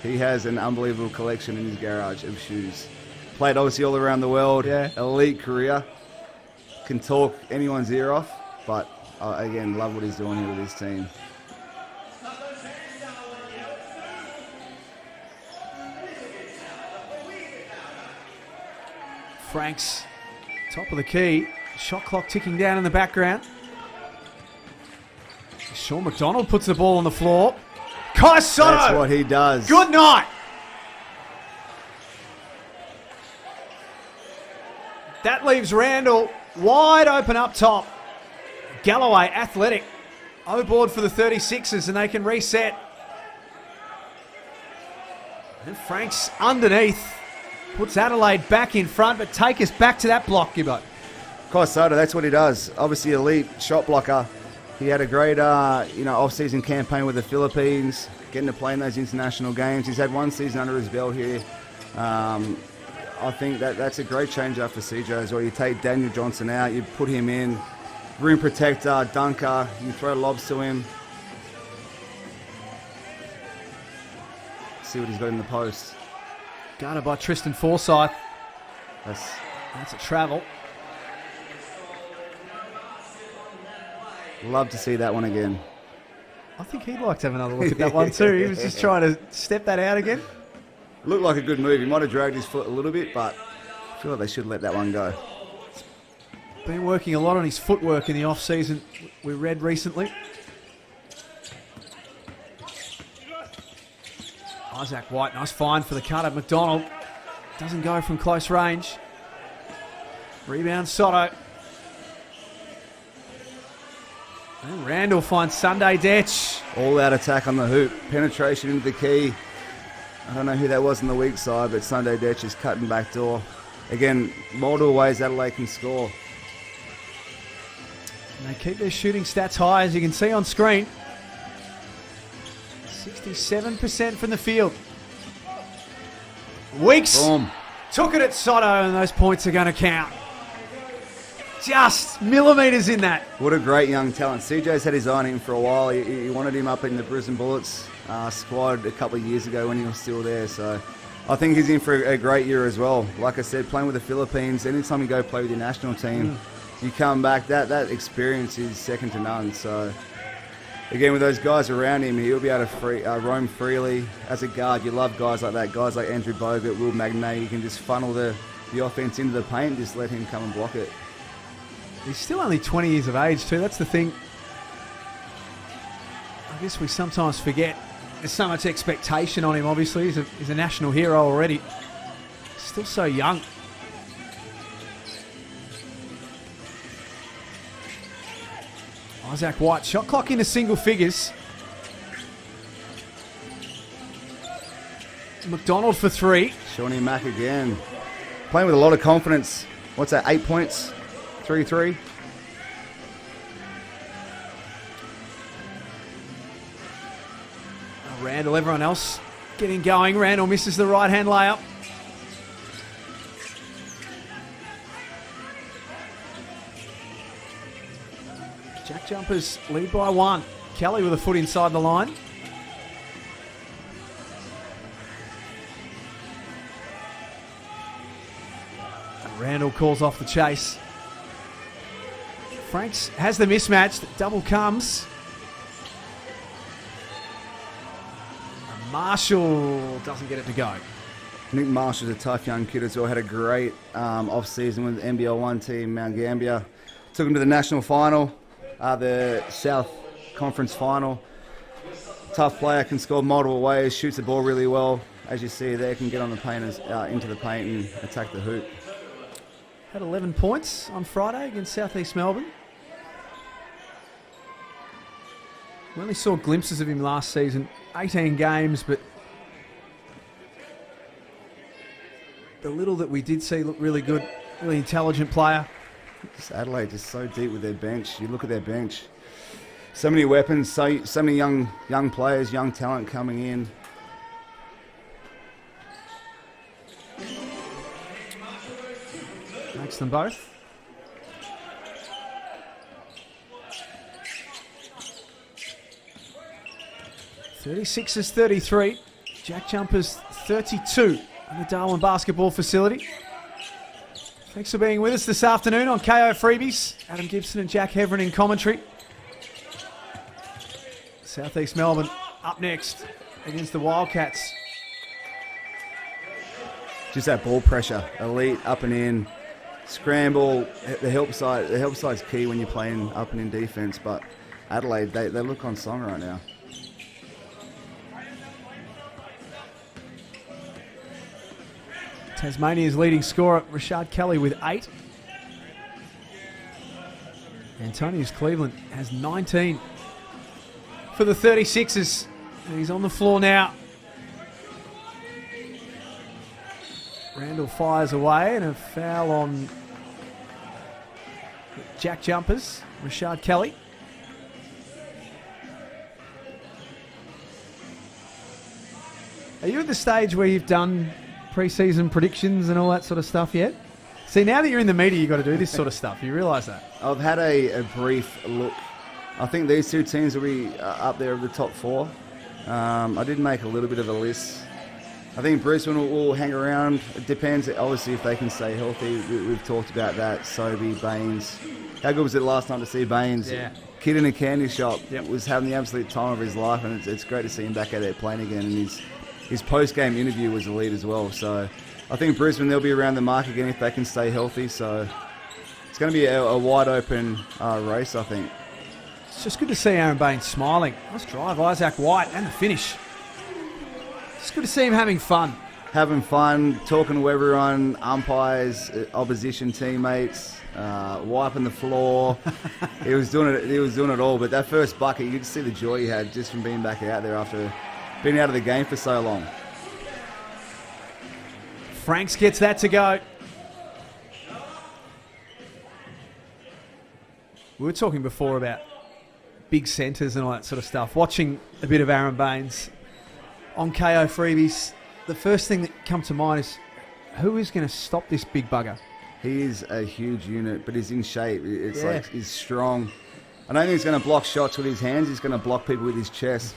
He has an unbelievable collection in his garage of shoes. Played obviously all around the world. Yeah. Elite career. Can talk anyone's ear off, but again, love what he's doing here with his team. Franks, top of the key. Shot clock ticking down in the background. Sean McDonald puts the ball on the floor. Kai Soto! That's what he does. Good night! That leaves Randall wide open up top. Galloway, athletic. O-board for the 36ers, and they can reset. And Franks underneath. Puts Adelaide back in front, but take us back to that block, Gibbo. Kai Soto, that's what he does. Obviously elite shot blocker. He had a great off-season campaign with the Philippines, getting to play in those international games. He's had 1 season under his belt here. I think that's a great change up for CJ as well. You take Daniel Johnson out, you put him in, rim protector, dunker, you can throw lobs to him. See what he's got in the post. Guarded by Tristan Forsyth. That's a travel. love to see that one again. I think he'd like to have another look at that one too. He was just trying to step that out again. Looked like a good move. He might have dragged his foot a little bit, but I feel like they should let that one go. Been working a lot on his footwork in the off-season, we read recently. Isaac White, nice find for the cutter. McDonald doesn't go from close range. Rebound Soto. And Randall finds Sunday Detch. All out attack on the hoop. Penetration into the key. I don't know who that was on the weak side, but Sunday Detch is cutting back door. Again, multiple ways Adelaide can score. And they keep their shooting stats high, as you can see on screen. 67% from the field. Weeks Boom. took it at Soto, and those points are going to count. Just millimetres in that. What a great young talent. CJ's had his eye on him for a while. He wanted him up in the Brisbane Bullets squad a couple of years ago when he was still there. So I think he's in for a great year as well. Like I said, playing with the Philippines, anytime you go play with your national team, you come back, that experience is second to none. So again, with those guys around him, he'll be able to roam freely. As a guard, you love guys like that. Guys like Andrew Bogut, Will Magnay, you can just funnel the offense into the paint and just let him come and block it. He's still only 20 years of age too. That's the thing. I guess we sometimes forget there's so much expectation on him, obviously. He's a national hero already. Still so young. Isaac White, shot clock into single figures. McDonald for 3. Shawnee Mack again. Playing with a lot of confidence. What's that, 8 points? 3-3. Randall, everyone else getting going. Randall misses the right-hand layup. JackJumpers lead by 1. Kelly with a foot inside the line. Randall calls off the chase. Franks has the mismatch. The double comes. And Marshall doesn't get it to go. Nick Marshall's a tough young kid as well. Had a great off-season with the NBL 1 team, Mount Gambier. Took him to the national final, the South Conference final. Tough player, can score multiple ways, shoots the ball really well. As you see there, can get on the paint, into the paint and attack the hoop. Had 11 points on Friday against South East Melbourne. We only saw glimpses of him last season. 18 games, but the little that we did see looked really good. Really intelligent player. Just Adelaide just so deep with their bench. You look at their bench. So many weapons, so many young players, young talent coming in. Makes them both. '36ers 33, JackJumpers 32 in the Darwin basketball facility. Thanks for being with us this afternoon on KO Freebies. Adam Gibson and Jack Heverin in commentary. South East Melbourne up next against the Wildcats. Just that ball pressure, elite, up and in, scramble. The help side's key when you're playing up and in defense. But Adelaide, they look on song right now. Tasmania's leading scorer, Rashad Kelly, with 8. Antonius Cleveland has 19 for the 36ers. And he's on the floor now. Randall fires away and a foul on JackJumpers, Rashad Kelly. Are you at the stage where you've done pre-season predictions and all that sort of stuff yet? See, now that you're in the media, you've got to do this sort of stuff. You realise that? I've had a brief look. I think these two teams will be up there of the top 4. I did make a little bit of a list. I think Brisbane will hang around. It depends, obviously, if they can stay healthy. We've talked about that. Sobey, Baines. How good was it last night to see Baines? Yeah. Kid in a candy shop. Yep. Was having the absolute time of his life, and it's great to see him back out there playing again. And his post-game interview was elite as well. So I think Brisbane, they'll be around the mark again if they can stay healthy. So it's going to be a wide-open race, I think. It's just good to see Aaron Baines smiling. Nice drive, Isaac White, and the finish. It's good to see him having fun. Having fun, talking to everyone, umpires, opposition teammates, wiping the floor. He was doing it all. But that first bucket, you could see the joy he had just from being back out there after being out of the game for so long. Franks gets that to go. We were talking before about big centres and all that sort of stuff. Watching a bit of Aaron Baines on KO Freebies, the first thing that comes to mind is who is going to stop this big bugger? He is a huge unit, but he's in shape. It's like he's strong. I don't think he's going to block shots with his hands. He's going to block people with his chest.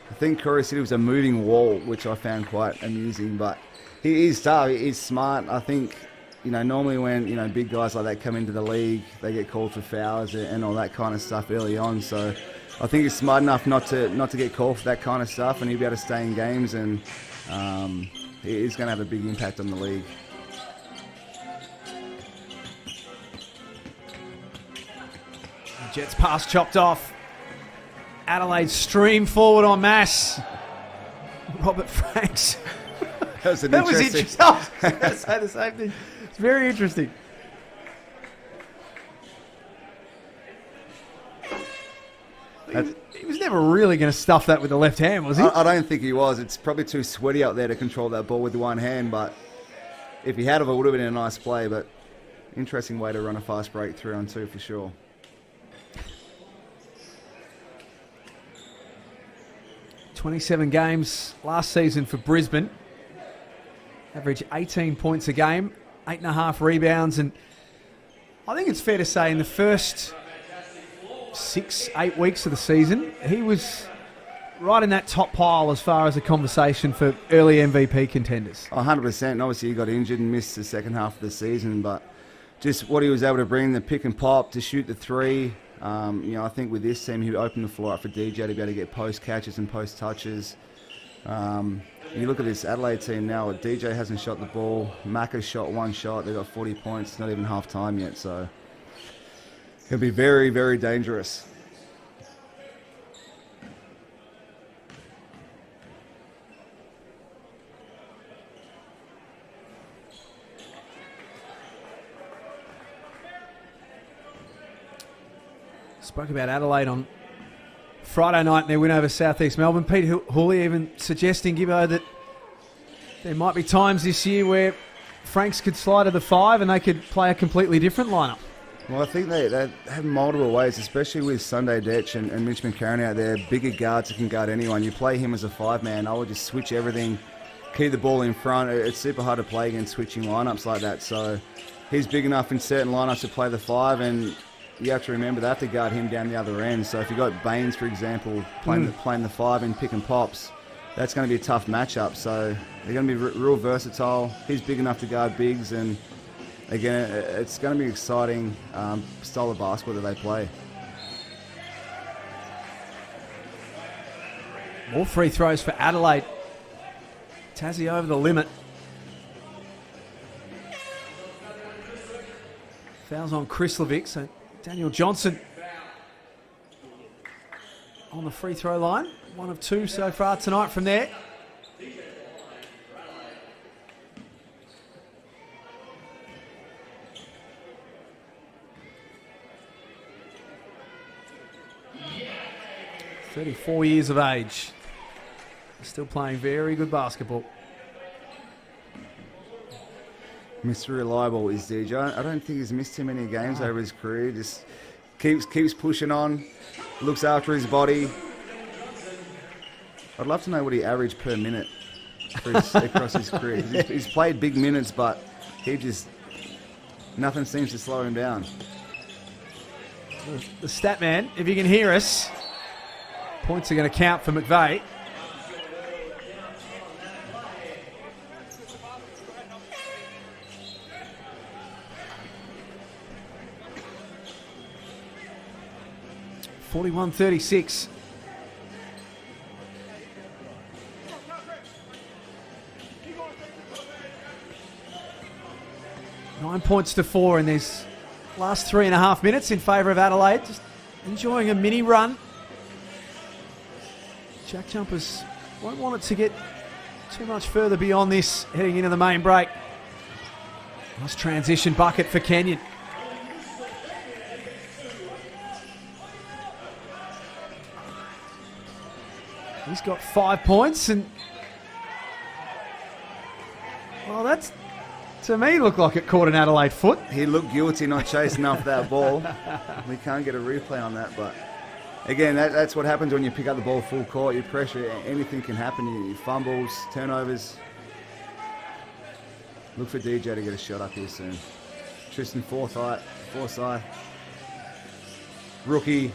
I think Corey said he was a moving wall, which I found quite amusing. But he is tough. He's smart. I think normally when, big guys like that come into the league, they get called for fouls and all that kind of stuff early on. So I think he's smart enough not to get called for that kind of stuff, and he'll be able to stay in games, and he's going to have a big impact on the league. Jets pass chopped off. Adelaide stream forward en masse. Robert Franks. That was interesting. I was going to say the same thing. It's very interesting. He was never really going to stuff that with the left hand, was he? I don't think he was. It's probably too sweaty out there to control that ball with the one hand, but if he had it would have been a nice play, but interesting way to run a fast break 3-on-2 for sure. "27 games last season for Brisbane. Average 18 points a game, 8.5 rebounds, and I think it's fair to say in the first 6-8 weeks of the season, he was right in that top pile as far as a conversation for early MVP contenders. 100%. And obviously he got injured and missed the second half of the season, but just what he was able to bring, the pick and pop, to shoot the three. I think with this team, he would open the floor up for DJ to be able to get post catches and post touches. You look at this Adelaide team now, DJ hasn't shot the ball. Macca's shot one shot. They've got 40 points, not even half time yet, so it can be very, very dangerous. Spoke about Adelaide on Friday night in their win over South East Melbourne. Pete Hooley even suggesting, Gibbo, that there might be times this year where Franks could slide to the 5 and they could play a completely different lineup. Well, I think they have multiple ways, especially with Sunday Detch and Mitch McCarron out there, bigger guards that can guard anyone. You play him as a 5-man, I would just switch everything, keep the ball in front. It's super hard to play against switching lineups like that. So he's big enough in certain lineups to play the 5, and you have to remember they have to guard him down the other end. So if you've got Baines, for example, playing the 5 in pick and pops, that's going to be a tough matchup. So they're going to be real versatile. He's big enough to guard bigs, and again, it's going to be an exciting style of basketball that they play. More free throws for Adelaide. Tassie over the limit. Fouls on Krislovic, so Daniel Johnson on the free throw line. 1 of 2 so far tonight from there. "34 years of age. Still playing very good basketball." Mr. Reliable is DJ. I don't think he's missed too many games over his career. Just keeps pushing on, looks after his body. I'd love to know what he averaged per minute across his career. He's played big minutes, but nothing seems to slow him down. The stat man, if you can hear us, points are going to count for McVeigh. (41-36). Nine points to 4 in these last 3.5 minutes in favour of Adelaide. Just enjoying a mini run. JackJumpers won't want it to get too much further beyond this heading into the main break. Nice transition bucket for Kenyon. He's got 5 points, and well, that's, to me, looked like it caught an Adelaide foot. He looked guilty not chasing off that ball. We can't get a replay on that, but again, that's what happens when you pick up the ball full court. You pressure, anything can happen. You fumbles, turnovers. Look for DJ to get a shot up here soon. Tristan Forsyth, rookie.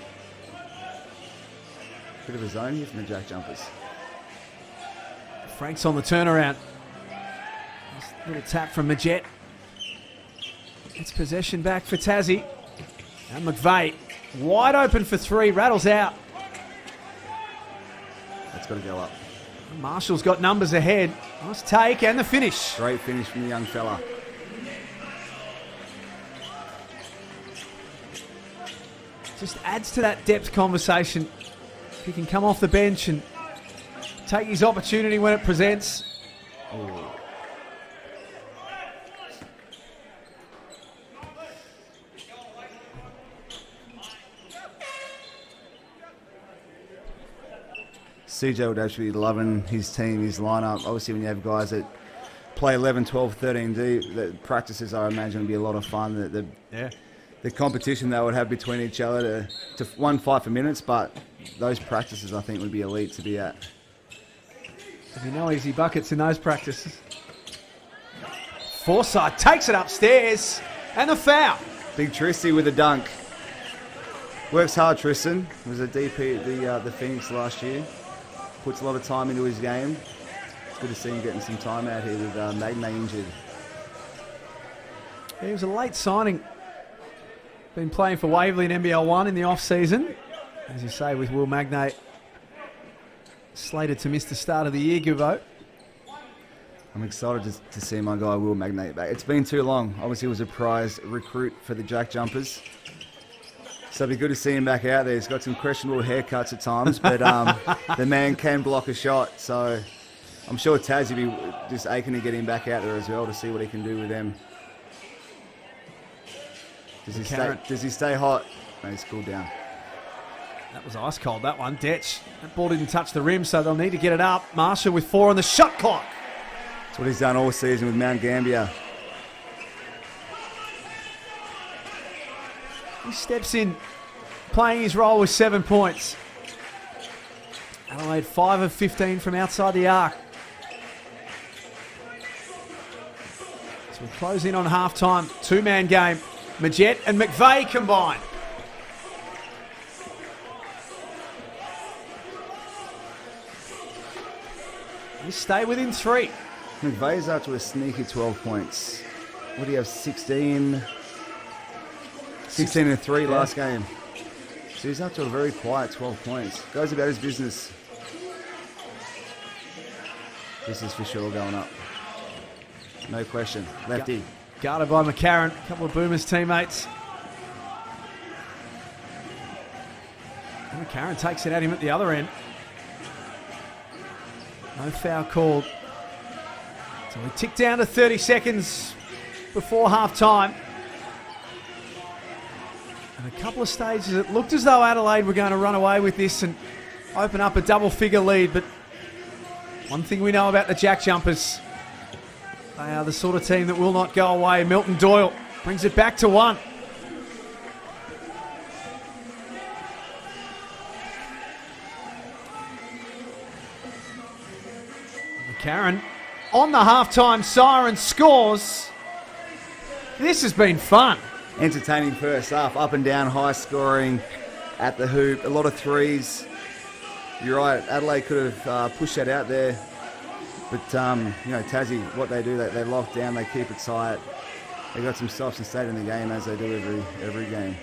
Bit of a zone here from the JackJumpers. Frank's on the turnaround. Nice little tap from Majet. It's possession back for Tassie. And McVeigh, wide open for three, rattles out. That's got to go up. Marshall's got numbers ahead. Nice take and the finish. Great finish from the young fella. Just adds to that depth conversation. If he can come off the bench and take his opportunity when it presents. Ooh. CJ would actually be loving his team, his lineup. Obviously, when you have guys that play 11, 12, 13 deep, the practices, I imagine, would be a lot of fun. The competition they would have between each other to one, fight for minutes, but those practices, I think, would be elite to be at. There'll be no easy buckets in those practices. Forsyth takes it upstairs, and the foul. Big Tristy with a dunk. Works hard, Tristan. Was a DP at the Phoenix last year. Puts a lot of time into his game. It's good to see him getting some time out here with Magnay injured. He was a late signing. Been playing for Waverley in NBL 1 in the off-season. As you say, with Will Magnay slated to miss the start of the year, Gibbo. I'm excited to see my guy Will Magnay back. It's been too long. Obviously, he was a prize recruit for the JackJumpers. So it'd be good to see him back out there. He's got some questionable haircuts at times, but the man can block a shot. So I'm sure Taz would be just aching to get him back out there as well to see what he can do with them. Does he stay hot? No, he's cooled down. That was ice cold, that one. Detch. That ball didn't touch the rim, so they'll need to get it up. Marshall with 4 on the shot clock. That's what he's done all season with Mount Gambier. He steps in, playing his role with 7 points. Adelaide 5 of 15 from outside the arc. So we close in on half-time. Two-man game. Majette and McVeigh combine. We stay within 3. McVeigh's up to a sneaky 12 points. What do you have, 16 and 3 last game. So he's up to a very quiet 12 points. Goes about his business. This is for sure going up. No question. Lefty. Guarded by McCarron. A couple of Boomers teammates. And McCarron takes it at him at the other end. No foul called. So we tick down to 30 seconds before half-time. And a couple of stages, it looked as though Adelaide were going to run away with this and open up a double-figure lead. But one thing we know about the JackJumpers, they are the sort of team that will not go away. Milton Doyle brings it back to 1. McCarron on the halftime siren scores. This has been fun. Entertaining first half, up and down, high scoring at the hoop, a lot of threes. You're right, Adelaide could have pushed that out there. But, Tassie, what they do, they lock down, they keep it tight. They got some substance state in the game, as they do every game.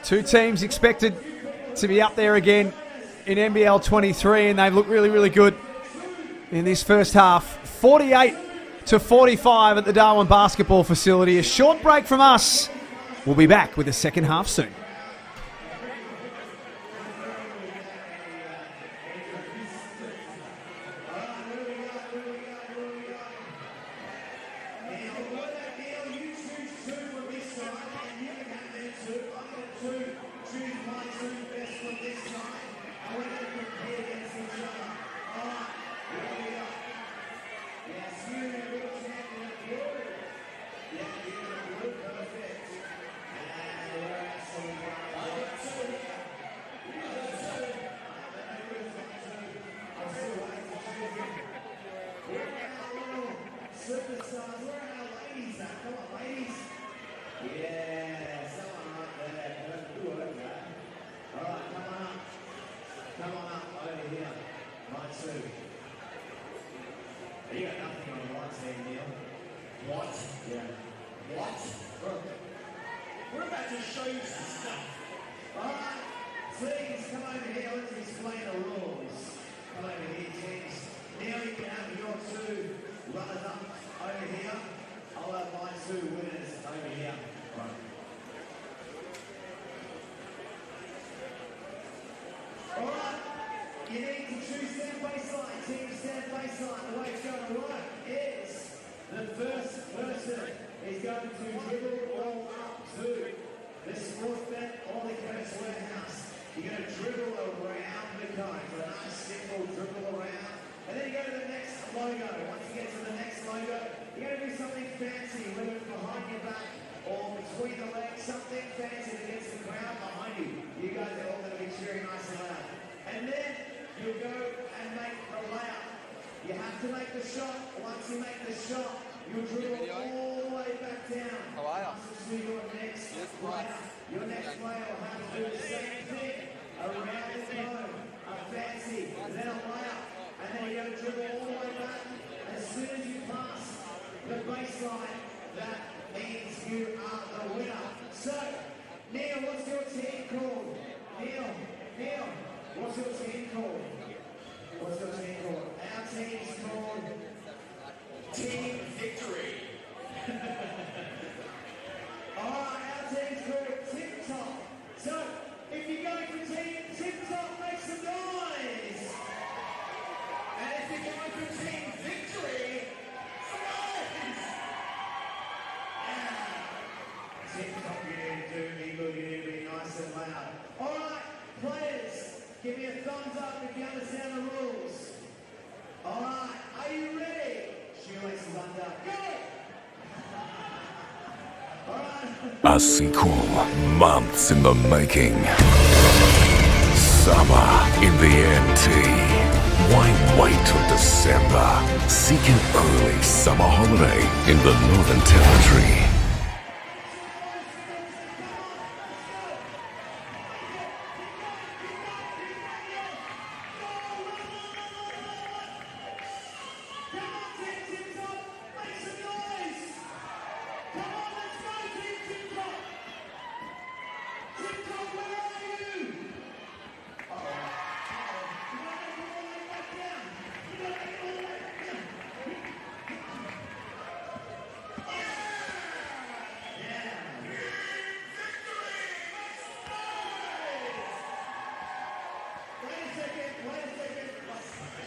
Two teams expected to be up there again in NBL 23, and they've looked really, really good in this first half. 48-45 at the Darwin basketball facility. A short break from us. We'll be back with the second half soon. about to show you some stuff. Alright, please come over here, let's explain the rules. Come over here, teams. Now you can have your two runners up over here. I'll have my two winners over here. Right. Alright, you need to choose stand baseline. Team stand baseline. The way it's going to work is the first person is going to dribble all up to the sports bet or the Coast Warehouse. You're going to dribble around the cone. So a nice simple dribble around. And then you go to the next logo. Once you get to the next logo, you're going to do something fancy, whether it's behind your back or between the legs, something fancy that gets the crowd behind you. You guys are all going to be cheering nice and loud. And then you'll go and make the layup. You have to make the shot. Once you make the shot, you'll dribble all the way back down. To your next player. Your next player will have to do the same thing around the cone. A fancy, then a layup. And then you're going to dribble all the way back. As soon as you pass the baseline, that means you are the winner. So, Neil, what's your team called? Neil, what's your team called? What's your team called? Our team's called Team Victory. Alright, our team's called Tip Top. So, if you're going for Team Tip Top, make some noise. And if you're going for Team Victory, some noise. Tip Top, you need to do me good, you need to be nice and loud. Alright, players, give me a thumbs up if you understand the rules. Alright, are you ready? Shoelaces under. Go! A sequel, months in the making. Summer in the NT. Why wait till December? Seek an early summer holiday in the Northern Territory.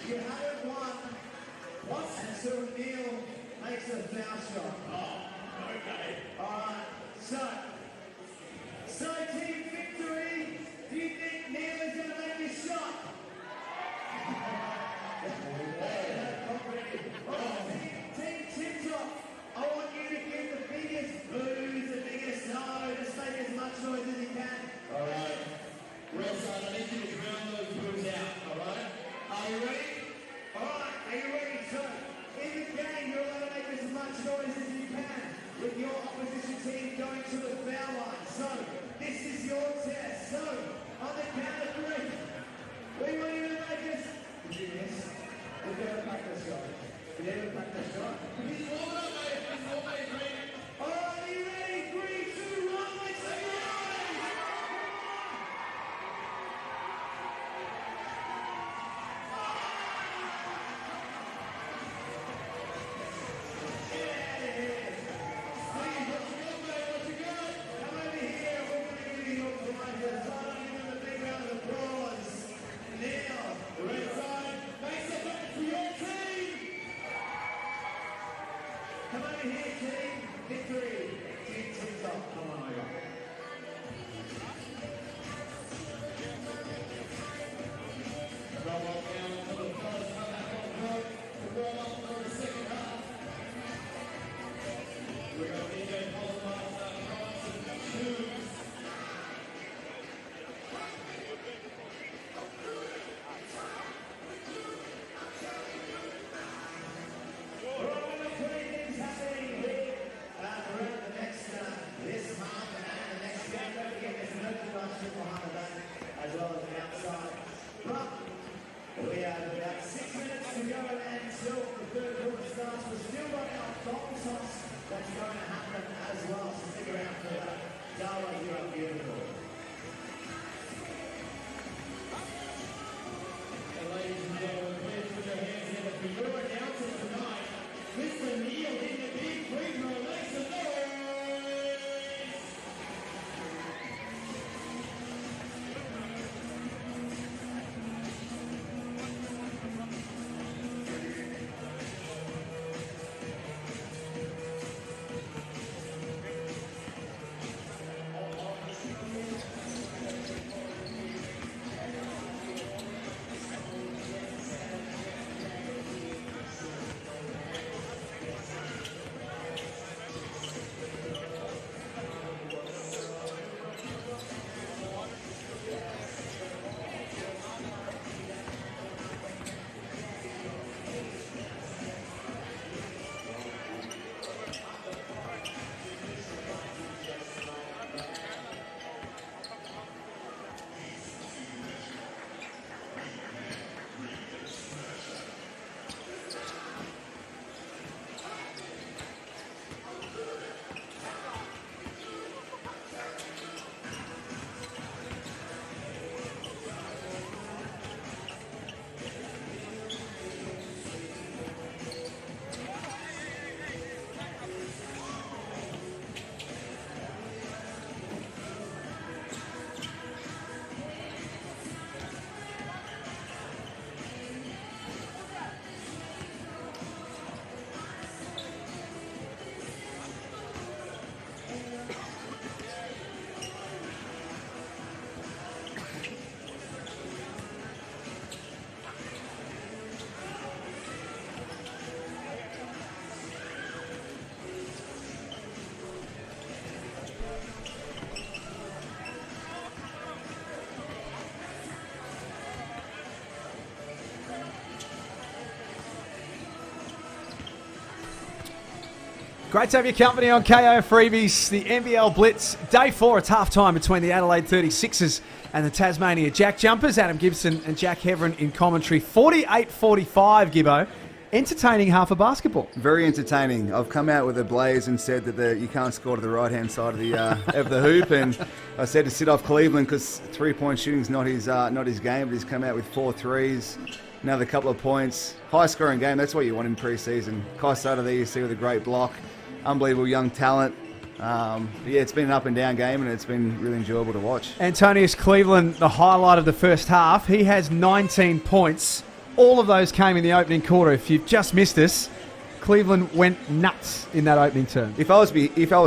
You haven't won. Until Neil makes a foul shot. Oh, okay. Alright, so Team Victory, do you think Neil is going to make this shot? Team Tip Top, I want you to give the biggest boos, the biggest no, just make as much noise as you can. Alright. Real side, I need you to drown those boos out, alright? Are you ready? Alright, are you ready? So, in the game, you're allowed to make as much noise as you can with your opposition team going to the foul line. So, this is your test. So, on the count of three, we want you to make us. Did you miss? We've got to practice shot. Did you ever practice shot? He's warming up, mate. He's warming up. Alright, are you ready? 3, 2, 1, make some noise! Come over here, team. Victory. Team Tip Top. Come on, my God. As well as outside. But we have about 6 minutes to go until the third quarter starts. We've still got our goal toss that's going to happen as well, so stick around for that. Darwin, you're up beautiful. And ladies and gentlemen, please put your hands together for your announcer tonight, Mr. Neil in the big free throw. Make some noise! Great to have your company on KO Freebies. The NBL Blitz, day 4. It's half time between the Adelaide 36ers and the Tasmania JackJumpers. Adam Gibson and Jack Heverin in commentary. 48-45, Gibbo. Entertaining half of basketball. Very entertaining. I've come out with a blaze and said that you can't score to the right-hand side of the hoop, and I said to sit off Cleveland because three-point shooting's not his game, but he's come out with 4 threes. Another couple of points. High-scoring game, that's what you want in pre-season. Kai Sutter there you see with a great block. Unbelievable young talent. Yeah, it's been an up-and-down game, and it's been really enjoyable to watch. Antonius Cleveland, the highlight of the first half. He has 19 points. All of those came in the opening quarter. If you've just missed us, Cleveland went nuts in that opening term. If I was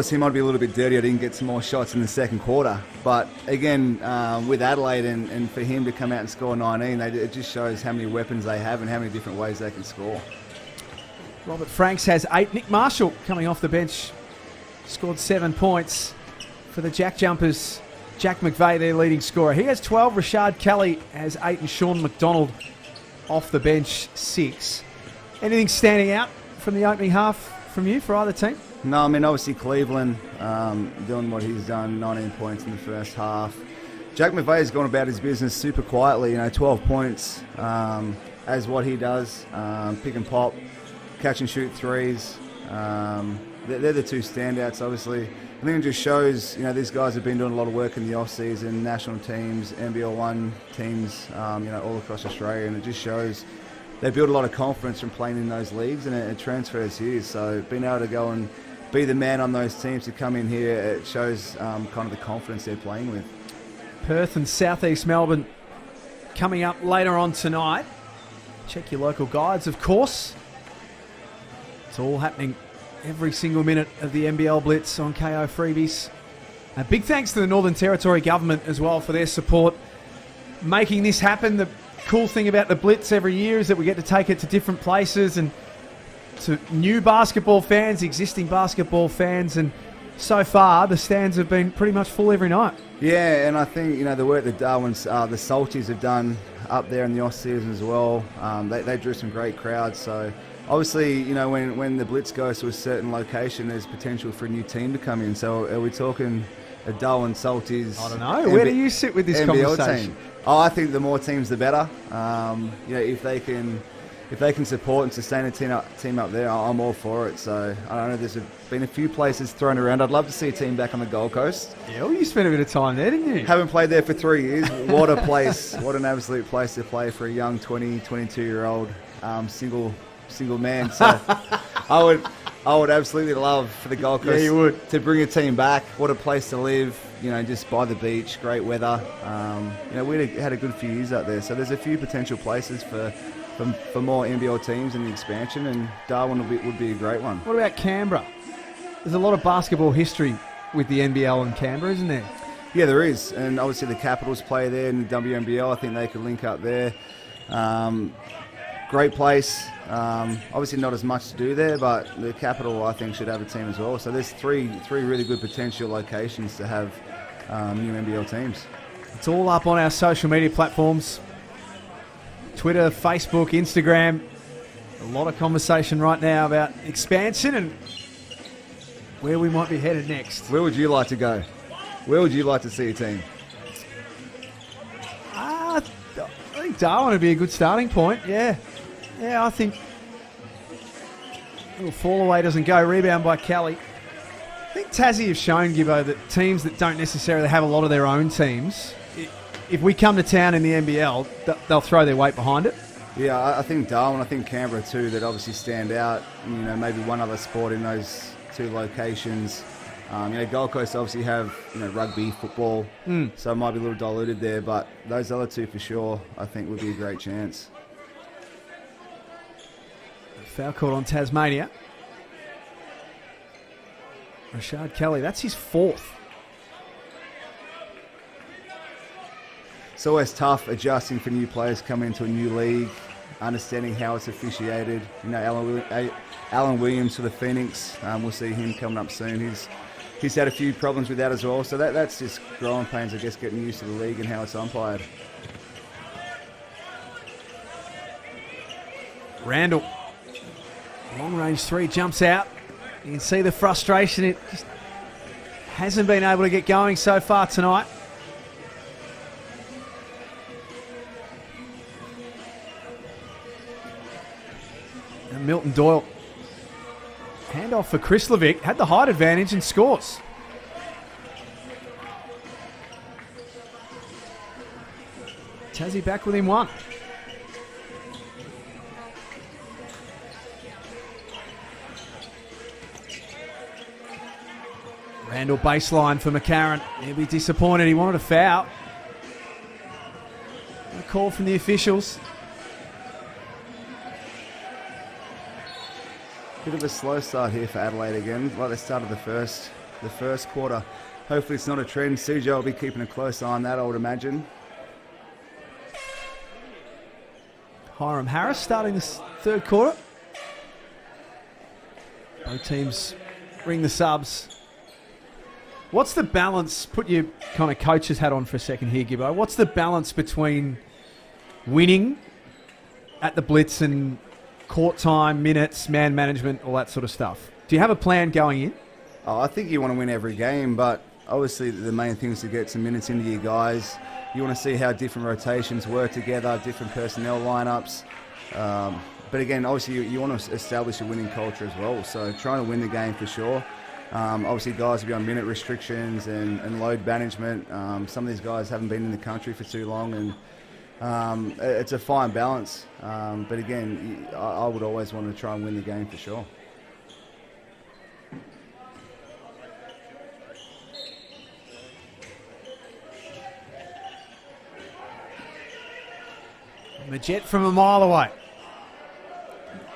him, I'd be a little bit dirty. I didn't get some more shots in the second quarter. But again, with Adelaide and for him to come out and score 19, it just shows how many weapons they have and how many different ways they can score. Robert Franks has 8. Nick Marshall coming off the bench scored 7 points for the JackJumpers. Jack McVeigh, their leading scorer. He has 12. Rashad Kelly has 8, and Sean McDonald off the bench 6. Anything standing out from the opening half from you for either team? No, I mean, obviously Cleveland doing what he's done, 19 points in the first half. Jack McVeigh's gone about his business super quietly, 12 points as what he does, pick and pop, catch and shoot threes. They're the two standouts, obviously. I think it just shows, these guys have been doing a lot of work in the off-season, national teams, NBL 1 teams, all across Australia, and it just shows they build a lot of confidence from playing in those leagues, and it transfers here. So being able to go and be the man on those teams to come in here, it shows kind of the confidence they're playing with. Perth and Southeast Melbourne coming up later on tonight. Check your local guides, of course. It's all happening every single minute of the NBL Blitz on KO Freebies. A big thanks to the Northern Territory Government as well for their support making this happen. The cool thing about the Blitz every year is that we get to take it to different places and to new basketball fans, existing basketball fans, and so far the stands have been pretty much full every night. Yeah, and I think the work that Darwin's, the Salties have done up there in the off season as well. They drew some great crowds. So obviously, when the Blitz goes to a certain location, there's potential for a new team to come in. So are we talking a Darwin Salties? I don't know. Where do you sit with this NBL conversation? team? Oh, I think the more teams, the better. If they can if they can support and sustain a team up there, I'm all for it. So I don't know. There's been a few places thrown around. I'd love to see a team back on the Gold Coast. Yeah, well, you spent a bit of time there, didn't you? Haven't played there for 3 years. What a place! What an absolute place to play for a young 20, 22-year-old single man. So I would absolutely love for the Gold Coast to bring a team back. What a place to live. You know, just by the beach, great weather. You know, we had a good few years out there. So there's a few potential places for more NBL teams in the expansion, and Darwin would be a great one. What about Canberra? There's a lot of basketball history with the NBL and Canberra, isn't there? Yeah, there is. And obviously the Capitals play there in the WNBL. I think they could link up there. Great place. Obviously not as much to do there, but the Capital, I think, should have a team as well. So there's three really good potential locations to have new NBL teams. It's all up on our social media platforms. Twitter, Facebook, Instagram. A lot of conversation right now about expansion and where we might be headed next. Where would you like to go? Where would you like to see a team? I think Darwin would be a good starting point, yeah. Yeah, I think little fall away doesn't go. Rebound by Kelly. I think Tassie have shown, Gibbo, that teams that don't necessarily have a lot of their own teams, if we come to town in the NBL, they'll throw their weight behind it. Yeah, I think Darwin, I think Canberra too, that obviously stand out. You know, maybe one other sport in those two locations. You know, Gold Coast obviously have, you know, rugby, football, so it might be a little diluted there, but those other two for sure, I think would be a great chance. Foul called on Tasmania. Rashard Kelly, that's his fourth. It's always tough adjusting for new players coming into a new league, understanding how it's officiated. You know, Alan Williams for the Phoenix, we'll see him coming up soon. He's had a few problems with that as well, so that's just growing pains, I guess, getting used to the league and how it's umpired. Randall, long range three, jumps out. You can see the frustration. It just hasn't been able to get going so far tonight. And Milton Doyle, handoff for Krislovic, had the height advantage and scores. Tassie back within one. Randall baseline for McCarron. He'll be disappointed. He wanted a foul. A call from the officials. Bit of a slow start here for Adelaide again, like they started the first quarter. Hopefully it's not a trend. CJ will be keeping a close eye on that, I would imagine. Hiram Harris starting this third quarter. Both teams ring the subs. What's the balance? Put your kind of coach's hat on for a second here, Gibbo. What's the balance between winning at the Blitz and court time, minutes, man management, all that sort of stuff? Do you have a plan going in? Oh, I think you want to win every game, but obviously the main thing is to get some minutes into your guys. You want to see how different rotations work together, different personnel lineups. But again, obviously you want to establish a winning culture as well. So trying to win the game for sure. Obviously guys will be on minute restrictions and load management. Some of these guys haven't been in the country for too long, and it's a fine balance. But again, I would always want to try and win the game for sure. Majet from a mile away.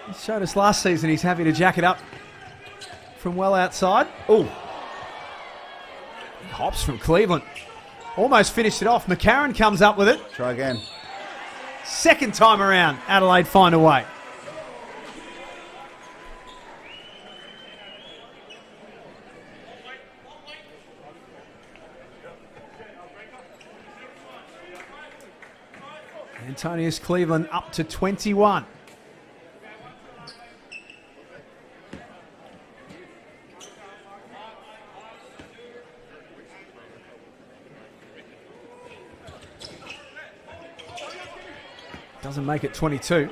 He showed us last season he's happy to jack it up from well outside. Oh, hops from Cleveland. Almost finished it off. McCarron comes up with it. Try again. Second time around, Adelaide find a way. Antonius Cleveland up to 21. Doesn't make it 22.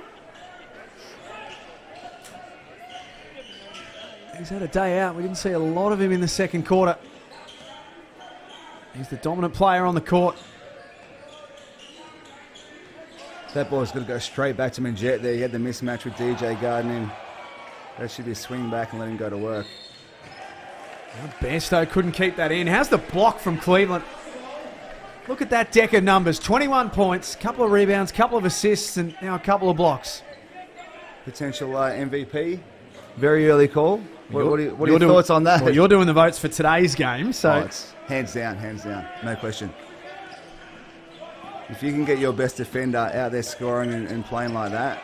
He's had a day out. We didn't see a lot of him in the second quarter. He's the dominant player on the court. That ball's got to go straight back to Manjette there. He had the mismatch with DJ guarding him. That should be a swing back and let him go to work. Bairstow couldn't keep that in. How's the block from Cleveland? Look at that deck of numbers. 21 points, couple of rebounds, couple of assists, and now a couple of blocks. Potential MVP. Very early call. What are your thoughts on that? Well, you're doing the votes for today's game, so... Oh, it's hands down, no question. If you can get your best defender out there scoring and playing like that,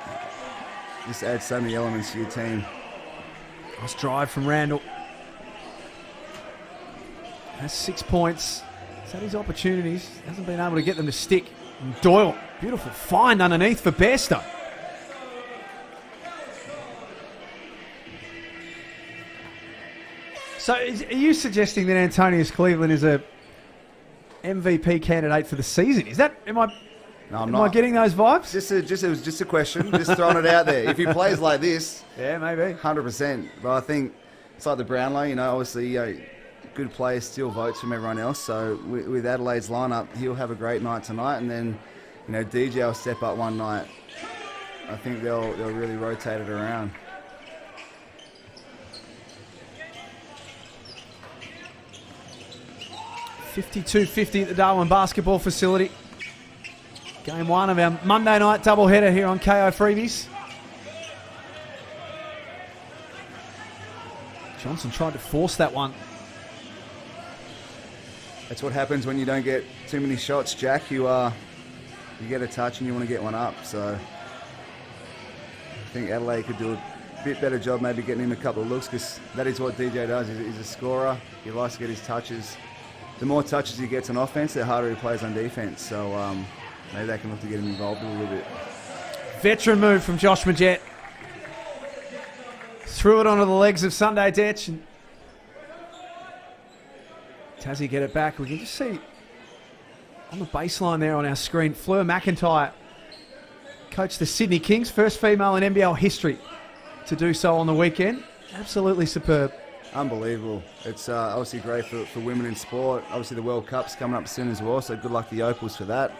just adds so many elements to your team. Nice drive from Randall. Has 6 points. He's had his opportunities. Hasn't been able to get them to stick. And Doyle, beautiful find underneath for Bairstow. So are you suggesting that Antonius Cleveland is a MVP candidate for the season? Is that am I getting those vibes? It was just a question, just throwing it out there. If he plays like this, yeah, maybe 100%. But I think it's like the Brownlow, obviously, good players steal votes from everyone else. So with Adelaide's lineup, he'll have a great night tonight, and then DJ will step up one night. I think they'll really rotate it around. 52-50 at the Darwin basketball facility. Game one of our Monday night doubleheader here on KO Freebies. Johnson tried to force that one. That's what happens when you don't get too many shots, Jack. You get a touch and you want to get one up. So I think Adelaide could do a bit better job maybe getting him a couple of looks, because that is what DJ does. He's a scorer. He likes to get his touches. The more touches he gets on offense, the harder he plays on defense. So maybe they can look to get him involved a little bit. Veteran move from Josh Majette. Threw it onto the legs of Sunday Detch. And Tassie get it back. We can just see on the baseline there on our screen, Fleur McIntyre coached the Sydney Kings, first female in NBL history to do so on the weekend. Absolutely superb. Unbelievable. It's obviously great for women in sport. Obviously the World Cup's coming up soon as well, so good luck to the Opals for that.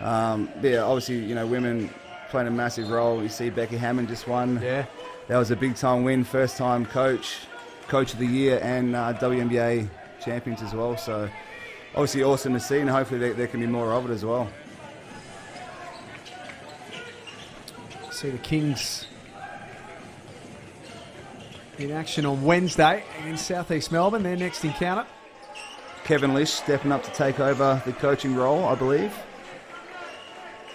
Obviously, women playing a massive role. You see Becky Hammond just won. Yeah. That was a big time win, first time coach of the year, and WNBA champions as well. So obviously awesome to see, and hopefully there can be more of it as well. See the Kings in action on Wednesday against South East Melbourne, their next encounter. Kevin Lish stepping up to take over the coaching role, I believe.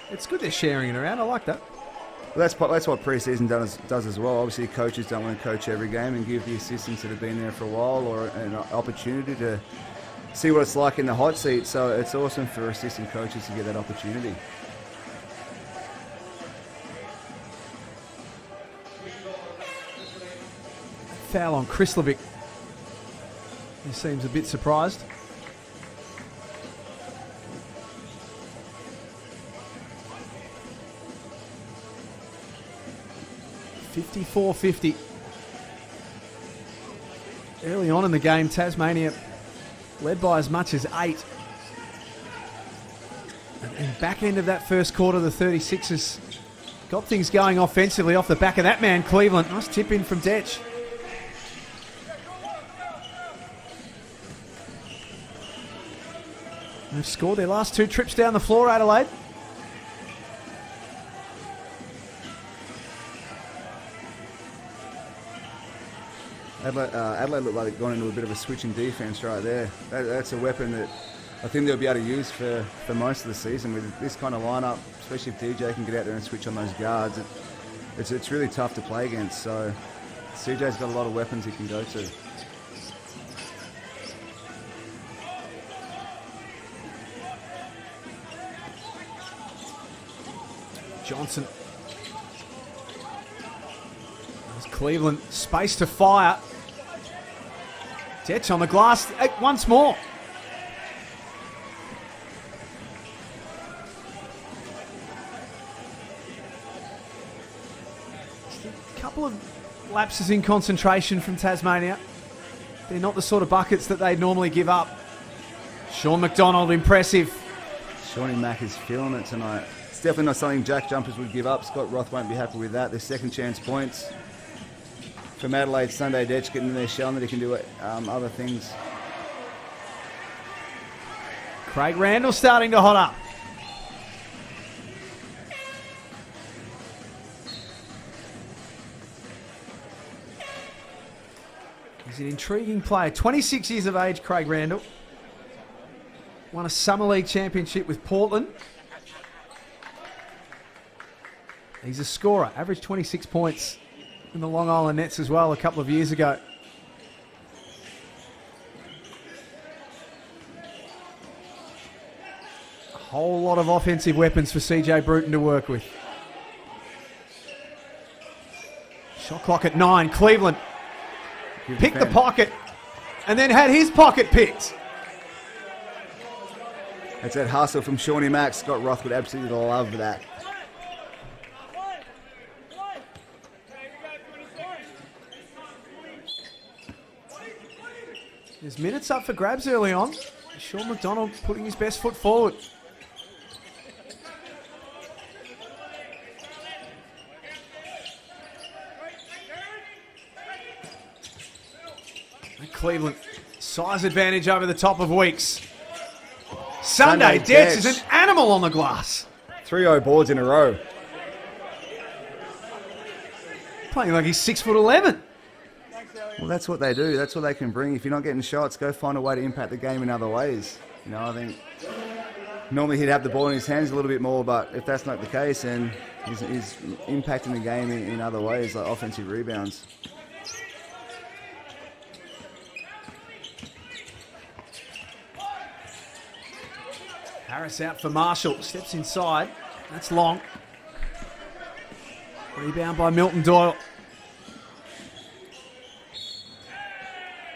It's good they're sharing it around. I like that. Well, that's what pre-season does as well. Obviously, coaches don't want to coach every game and give the assistants that have been there for a while or an opportunity to see what it's like in the hot seat. So it's awesome for assistant coaches to get that opportunity. Foul on Krislovic. He seems a bit surprised. $54-50. Early on in the game, Tasmania led by as much as 8. And back end of that first quarter, the 36ers got things going offensively off the back of that man, Cleveland. Nice tip in from Detch. They've scored their last 2 trips down the floor, Adelaide. Adelaide looked like they've gone into a bit of a switching defense right there. That's a weapon that I think they'll be able to use for most of the season with this kind of lineup, especially if DJ can get out there and switch on those guards. It's really tough to play against, so CJ's got a lot of weapons he can go to. Johnson. There's Cleveland, space to fire. Detch on the glass once more. Just a couple of lapses in concentration from Tasmania. They're not the sort of buckets that they'd normally give up. Sean McDonald, impressive. Shawnee Mack is feeling it tonight. It's definitely not something JackJumpers would give up. Scott Roth won't be happy with that. Their second chance points. From Adelaide, Sunday Detch getting in there, showing that he can do other things. Craig Randall starting to hot up. He's an intriguing player. 26 years of age, Craig Randall. Won a Summer League championship with Portland. He's a scorer. Averaged 26 points in the Long Island Nets as well a couple of years ago. A whole lot of offensive weapons for CJ Bruton to work with. Shot clock at 9. Cleveland picked the pocket and then had his pocket picked. That's that hustle from Shawnee Mack. Scott Roth would absolutely love that. There's minutes up for grabs early on. Sean McDonald putting his best foot forward. And Cleveland, size advantage over the top of Weeks. Sunday Detch is an animal on the glass. 3-0 boards in a row. Playing like he's 6'11". Well, that's what they do. That's what they can bring. If you're not getting shots, go find a way to impact the game in other ways. You know, I think normally he'd have the ball in his hands a little bit more, but if that's not the case, then he's impacting the game in other ways, like offensive rebounds. Harris out for Marshall. Steps inside. That's long. Rebound by Milton Doyle.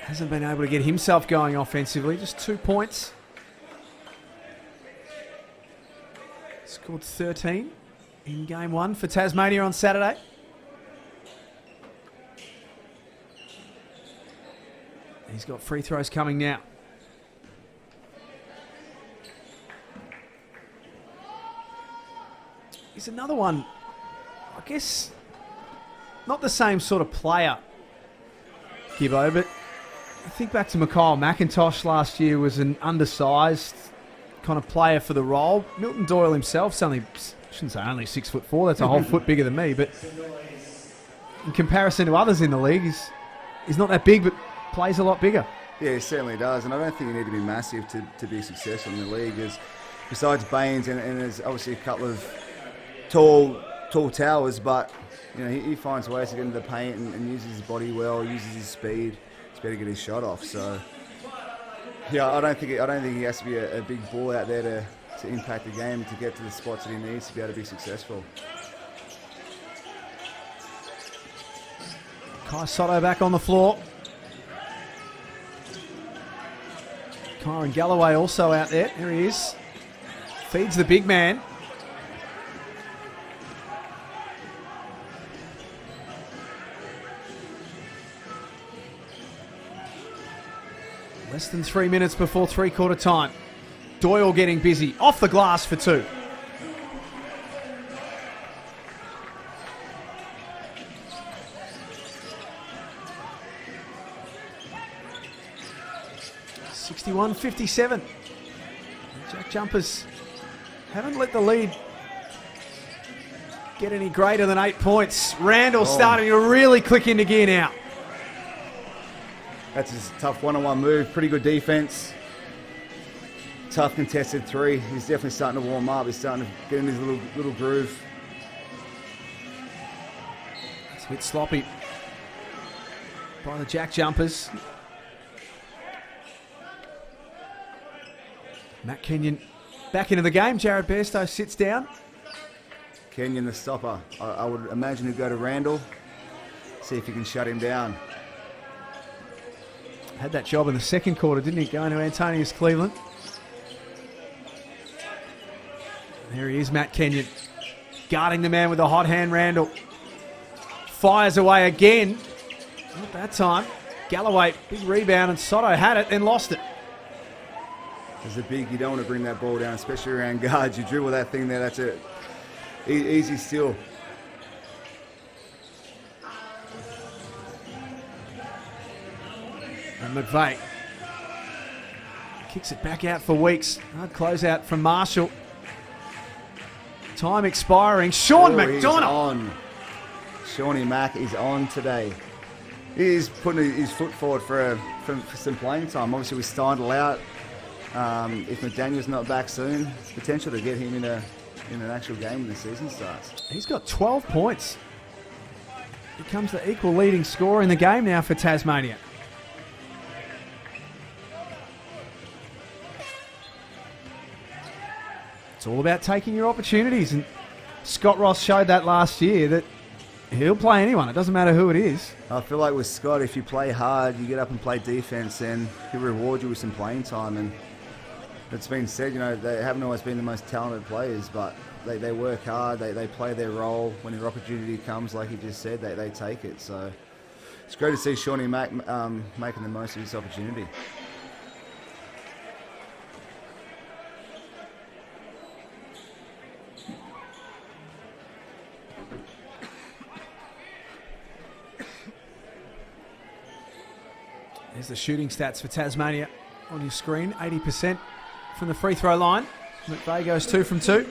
Hasn't been able to get himself going offensively. Just 2 points. Scored 13 in game 1 for Tasmania on Saturday. He's got free throws coming now. He's another one, I guess, not the same sort of player, Gibbo, but I think back to Mikhail McIntosh last year was an undersized kind of player for the role. Milton Doyle himself's only, I shouldn't say only 6'4", that's a whole foot bigger than me, but in comparison to others in the league, he's not that big, but plays a lot bigger. Yeah, he certainly does, and I don't think you need to be massive to be successful in the league. Besides Baines, and there's obviously a couple of tall towers, but you know he finds ways to get into the paint and uses his body well, uses his speed to better get his shot off. So yeah, I don't think he has to be a big ball out there to impact the game, to get to the spots that he needs to be able to be successful. Kai Sotto back on the floor. Kyron Galloway also out there. There he is. Feeds the big man. Less than 3 minutes before three-quarter time. Doyle getting busy. Off the glass for 2. (61-57). JackJumpers haven't let the lead get any greater than 8 points. Randall starting to really click into gear now. That's a tough one-on-one move. Pretty good defense. Tough contested 3. He's definitely starting to warm up. He's starting to get in his little groove. It's a bit sloppy by the JackJumpers. Matt Kenyon back into the game. Jared Bairstow sits down. Kenyon the stopper. I would imagine he'd go to Randall, see if he can shut him down. Had that job in the second quarter, didn't he? Going to Antonius Cleveland. There he is, Matt Kenyon. Guarding the man with a hot hand, Randall. fires away again. Not that time. Galloway, big rebound, and Soto had it, then lost it. There's a big, you don't want to bring that ball down, especially around guards. You dribble that thing there, that's it. Easy steal. And McVeigh kicks it back out for Weeks. Hard close out from Marshall. Time expiring. Sean McDonough. Shawnee Mack is on today. He's putting his foot forward for some playing time. Obviously with Steindl out. If McDaniel's not back soon, potential to get him in an actual game when the season starts. He's got 12 points. Becomes the equal leading scorer in the game now for Tasmania. It's all about taking your opportunities, and Scott Ross showed that last year that he'll play anyone. It doesn't matter who it is. I feel like with Scott, if you play hard, you get up and play defense, and he'll reward you with some playing time. And it's been said, you know, they haven't always been the most talented players, but they work hard, they play their role. When their opportunity comes, like he just said, they take it. So it's great to see Shawnee Mack making the most of his opportunity. There's the shooting stats for Tasmania on your screen. 80% from the free throw line. McVeigh goes 2 from 2.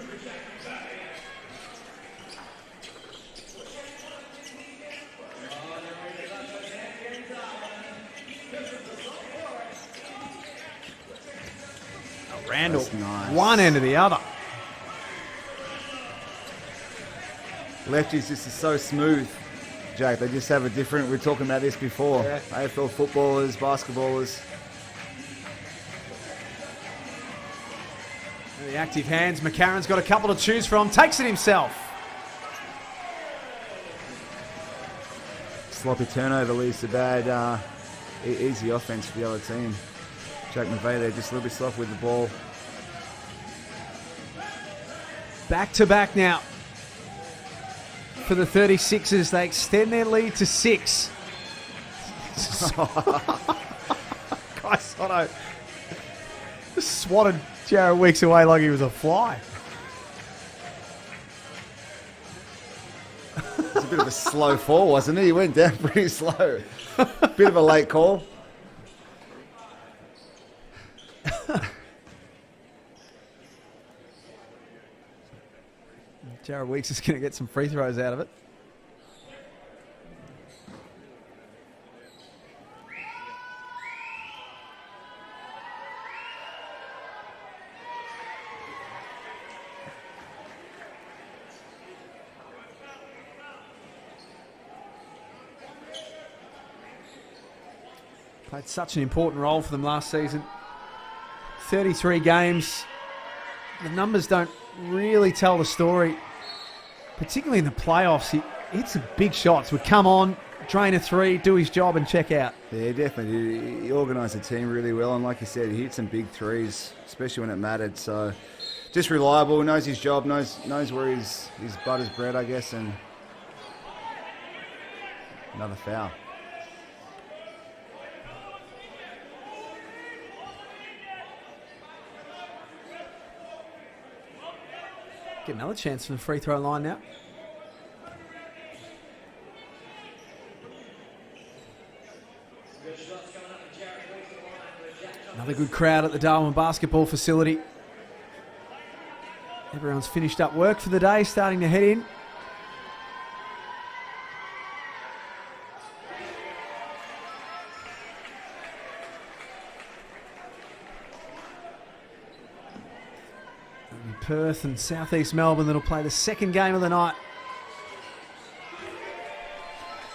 Randall, nice. One end to the other. Lefties just is so smooth, Jack. They just have a different, we were talking about this before. Yeah. AFL footballers, basketballers. The active hands. McCarron's got a couple to choose from. Takes it himself. Sloppy turnover leads to bad, easy offense for the other team. Jack McVeigh there just a little bit soft with the ball. Back to back now. For the 36ers, they extend their lead to 6. Guy Soto swatted Jared Weeks away like he was a fly. It was a bit of a slow fall, wasn't it? He went down pretty slow. Bit of a late call. Jared Weeks is going to get some free throws out of it. Played such an important role for them last season. 33 games. The numbers don't really tell the story. Particularly in the playoffs, he hits some big shots. Would come on, drain a 3, do his job and check out. Yeah, definitely. He organised the team really well, and like you said, he hit some big 3s, especially when it mattered. So just reliable, knows his job, knows where his butter's bred, I guess, and another foul. Get another chance from the free throw line now. Another good crowd at the Darwin basketball facility. Everyone's finished up work for the day, starting to head in. Perth and southeast Melbourne that'll play the second game of the night.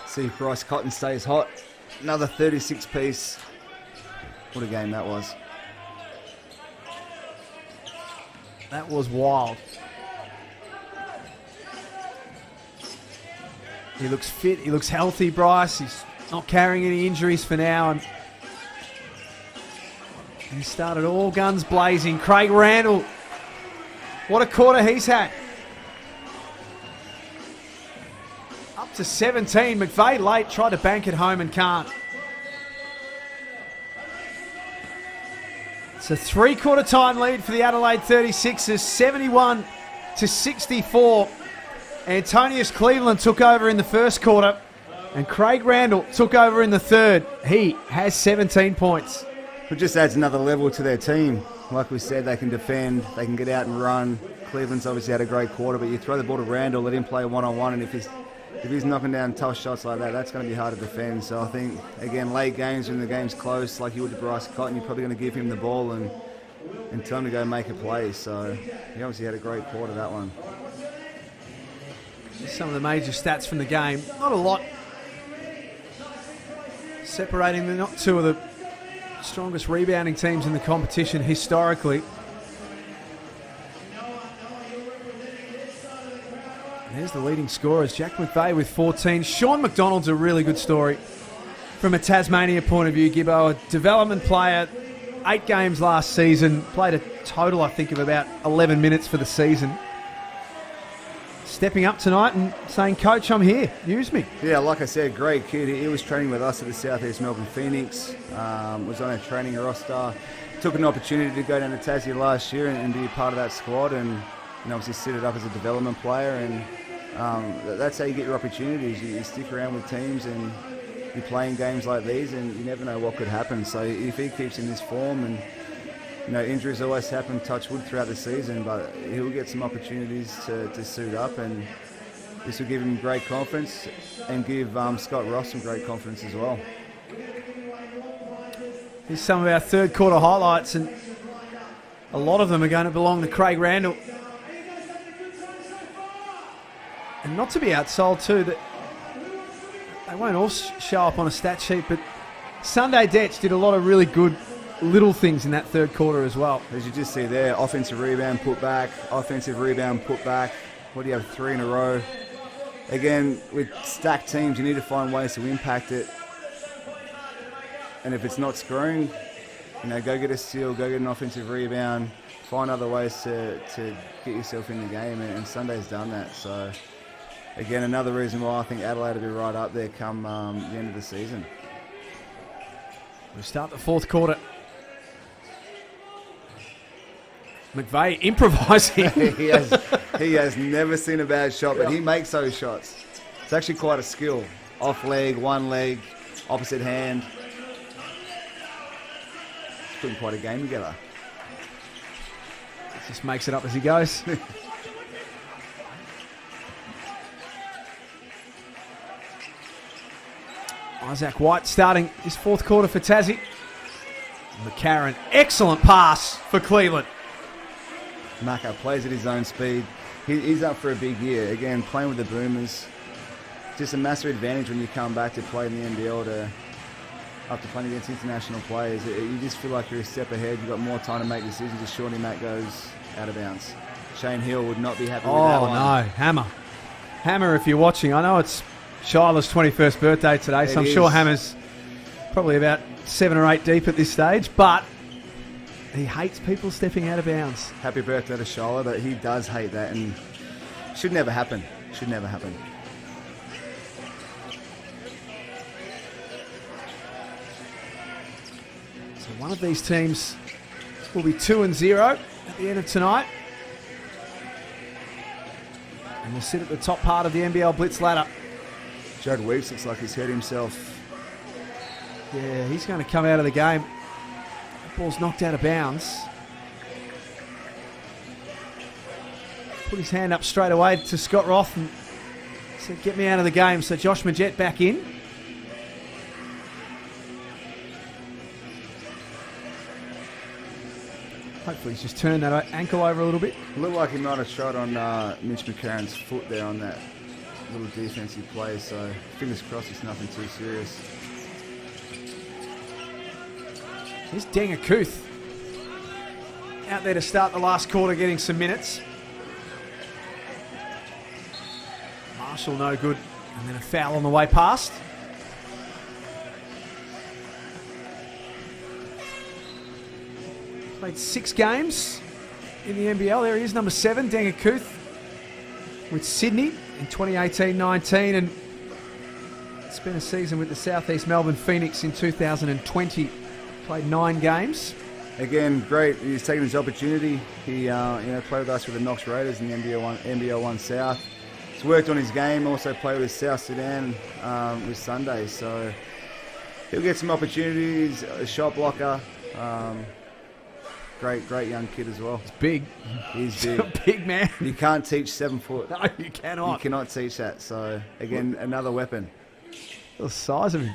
See if Bryce Cotton stays hot. Another 36 piece. What a game that was. That was wild. He looks fit, he looks healthy, Bryce. He's not carrying any injuries for now. And he started all guns blazing. Craig Randall. What a quarter he's had. Up to 17. McVeigh late, tried to bank it home and can't. It's a 3-quarter time lead for the Adelaide 36ers, 71 to 64. Antonius Cleveland took over in the first quarter, and Craig Randall took over in the third. He has 17 points. It just adds another level to their team. Like we said, they can defend, they can get out and run. Cleveland's obviously had a great quarter, but you throw the ball to Randall, let him play one-on-one, and if he's knocking down tough shots like that, that's going to be hard to defend. So I think, again, late games when the game's close, like you would to Bryce Cotton, you're probably going to give him the ball and tell him to go make a play. So he obviously had a great quarter, that one. Some of the major stats from the game. Not a lot separating the not two of the strongest rebounding teams in the competition historically. And there's the leading scorers. Jack McVeigh with 14. Sean McDonald's a really good story from a Tasmania point of view, Gibbo. A development player, 8 games last season. Played a total, I think, of about 11 minutes for the season. Stepping up tonight and saying, Coach, I'm here. Use me. Yeah, like I said, great kid. He was training with us at the South East Melbourne Phoenix. Was on a training roster. Took an opportunity to go down to Tassie last year and be a part of that squad, and obviously set it up as a development player. And that's how you get your opportunities. You stick around with teams and you're playing games like these, and you never know what could happen. So if he keeps in this form, and injuries always happen, touch wood, throughout the season, but he'll get some opportunities to suit up, and this will give him great confidence and give Scott Ross some great confidence as well. Here's some of our third quarter highlights, and a lot of them are going to belong to Craig Randall. And not to be outsold too, that they won't all show up on a stat sheet, but Sunday Detch did a lot of really good little things in that third quarter as well. As you just see there, offensive rebound, put back, offensive rebound, put back. What do you have, 3 in a row? Again, with stacked teams, you need to find ways to impact it. And if it's not scoring, go get a steal, go get an offensive rebound, find other ways to get yourself in the game, and Sunday's done that. So, again, another reason why I think Adelaide will be right up there come the end of the season. We start the fourth quarter. McVeigh improvising. he has never seen a bad shot, but he makes those shots. It's actually quite a skill. Off leg, one leg, opposite hand. He's putting quite a game together. Just makes it up as he goes. Isaac White starting his fourth quarter for Tassie. McCarron, excellent pass for Cleveland. Maka plays at his own speed. He's up for a big year. Again, playing with the Boomers. Just a massive advantage when you come back to play in the NBL after playing against international players. You just feel like you're a step ahead. You've got more time to make decisions as Shawnee Mack goes out of bounds. Shane Hill would not be happy with that one. Oh, no. Hammer, if you're watching. I know it's Shiloh's 21st birthday today, so I'm sure Hammer's probably about 7 or 8 deep at this stage, but he hates people stepping out of bounds. Happy birthday to Shiloh, but he does hate that, and should never happen. Should never happen. So one of these teams will be 2-0 at the end of tonight. And we'll sit at the top part of the NBL Blitz ladder. Judd Weeks looks like he's hurt himself. Yeah, he's going to come out of the game. That ball's knocked out of bounds. Put his hand up straight away to Scott Roth and said, get me out of the game. So Josh Majette back in. Hopefully he's just turned that ankle over a little bit. Looked like he might have shot on Mitch McCarron's foot there on that little defensive play, so fingers crossed it's nothing too serious. Here's Denga Kuth out there to start the last quarter, getting some minutes. Marshall no good, and then a foul on the way past. Played 6 games in the NBL. There he is, number 7, Denga Kuth, with Sydney in 2018-19, and Spent a season with the Southeast Melbourne Phoenix in 2020. Played 9 games. Again, great. He's taken his opportunity. He played with us with the Knox Raiders in the NBL 1 South. He's worked on his game. Also played with South Sudan with Sunday. So he'll get some opportunities. A shot blocker. Great young kid as well. He's big. He's big. A big man. You can't teach 7 foot. No, you cannot. You cannot teach that. So again, another weapon. The size of him.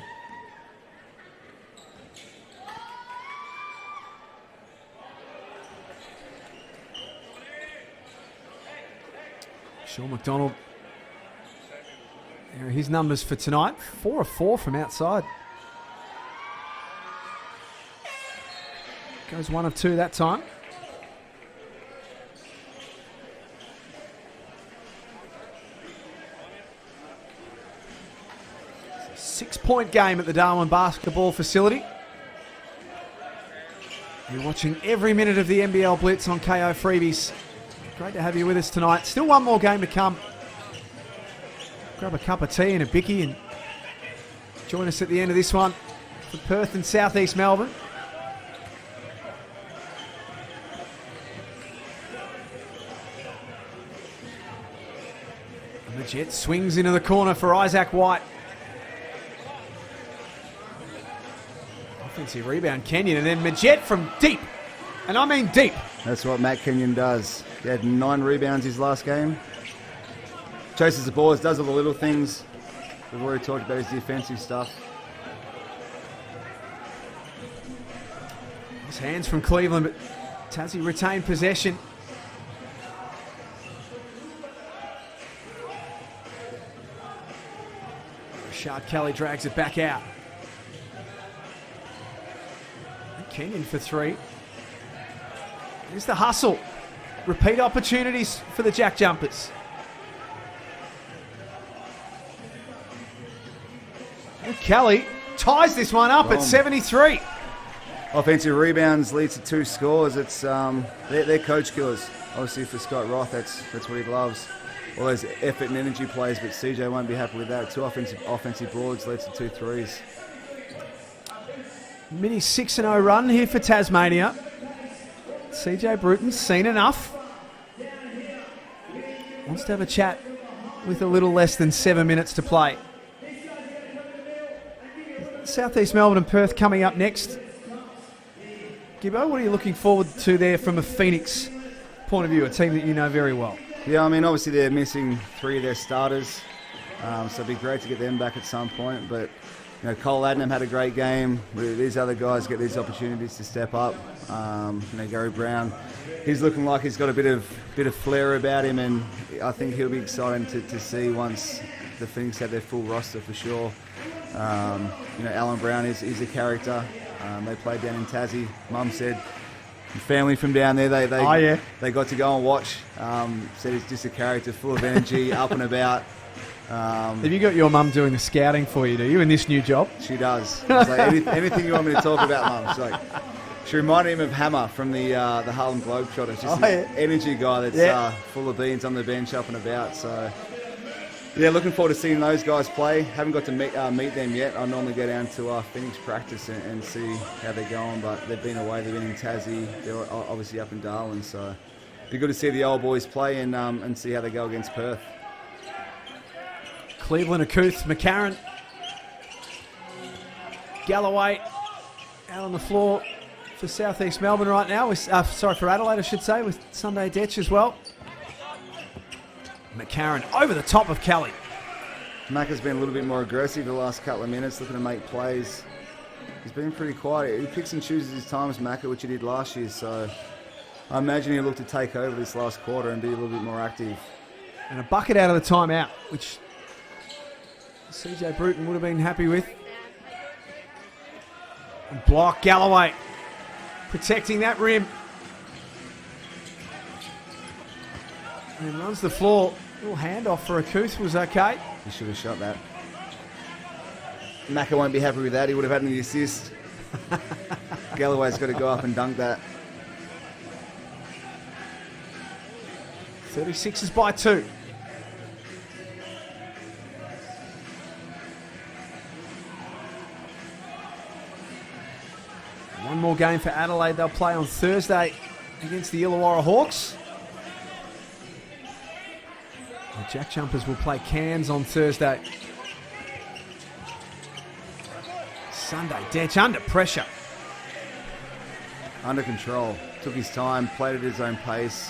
Sean McDonald. There are his numbers for tonight. 4 of 4 from outside. Goes 1 of 2 that time. It's a 6-point game at the Darwin basketball facility. You're watching every minute of the NBL Blitz on KO Freebies. Great to have you with us tonight. Still one more game to come. Grab a cup of tea and a bicky and join us at the end of this one for Perth and Southeast Melbourne. And the Jet swings into the corner for Isaac White. Offensive rebound, Kenyon, and then Majet from deep. And I mean deep. That's what Matt Kenyon does. He had 9 rebounds his last game. Chases the balls, does all the little things. We've already talked about his defensive stuff. His hands from Cleveland, but Tassie retained possession. Rashard Kelly drags it back out. Kenyon for 3. Here's the hustle. Repeat opportunities for the JackJumpers. And Kelly ties this one up at 73. Offensive rebounds leads to 2 scores. It's they're coach killers. Obviously for Scott Roth, that's what he loves. All those effort and energy plays, but CJ won't be happy with that. 2 offensive boards leads to 2 threes. Mini 6-0 run here for Tasmania. CJ Bruton's seen enough. Wants to have a chat with a little less than 7 minutes to play. Southeast Melbourne and Perth coming up next. Gibbo, what are you looking forward to there from a Phoenix point of view, a team that you know very well? Yeah, I mean, obviously they're missing 3 of their starters, so it'd be great to get them back at some point. But Cole Adnam had a great game. These other guys get these opportunities to step up. Gary Brown, he's looking like he's got a bit of flair about him, and I think he'll be exciting to see once the Phoenix have their full roster for sure. Alan Brown is a character. They played down in Tassie. Mum said family from down there, they got to go and watch. Said he's just a character, full of energy, up and about. Have you got your mum doing the scouting for you, do you, in this new job? She does. I was like, anything you want me to talk about, Mum? She's like, she reminded him of Hammer from the Harlem Globetrotters. Just an energy guy that's full of beans on the bench, up and about. So, yeah, looking forward to seeing those guys play. Haven't got to meet them yet. I normally go down to Phoenix practice and see how they're going, but they've been away. They've been in Tassie. They're obviously up in Darwin. So, it'd be good to see the old boys play and see how they go against Perth. Cleveland, Akuth, McCarran, Galloway out on the floor for Southeast Melbourne right now. For Adelaide, I should say, with Sunday Detch as well. McCarran over the top of Kelly. Macca's been a little bit more aggressive the last couple of minutes, looking to make plays. He's been pretty quiet. He picks and chooses his times, Macca, which he did last year. So I imagine he'll look to take over this last quarter and be a little bit more active. And a bucket out of the timeout, which CJ Bruton would have been happy with. And block Galloway, protecting that rim. And runs the floor. Little handoff for Akuth was okay. He should have shot that. Macca won't be happy with that. He would have had an assist. Galloway's got to go up and dunk that. 36ers by 2. more game for Adelaide. They'll play on Thursday against the Illawarra Hawks. The JackJumpers will play Cairns on Thursday. Sunday, Detch under pressure. Under control. Took his time, played at his own pace.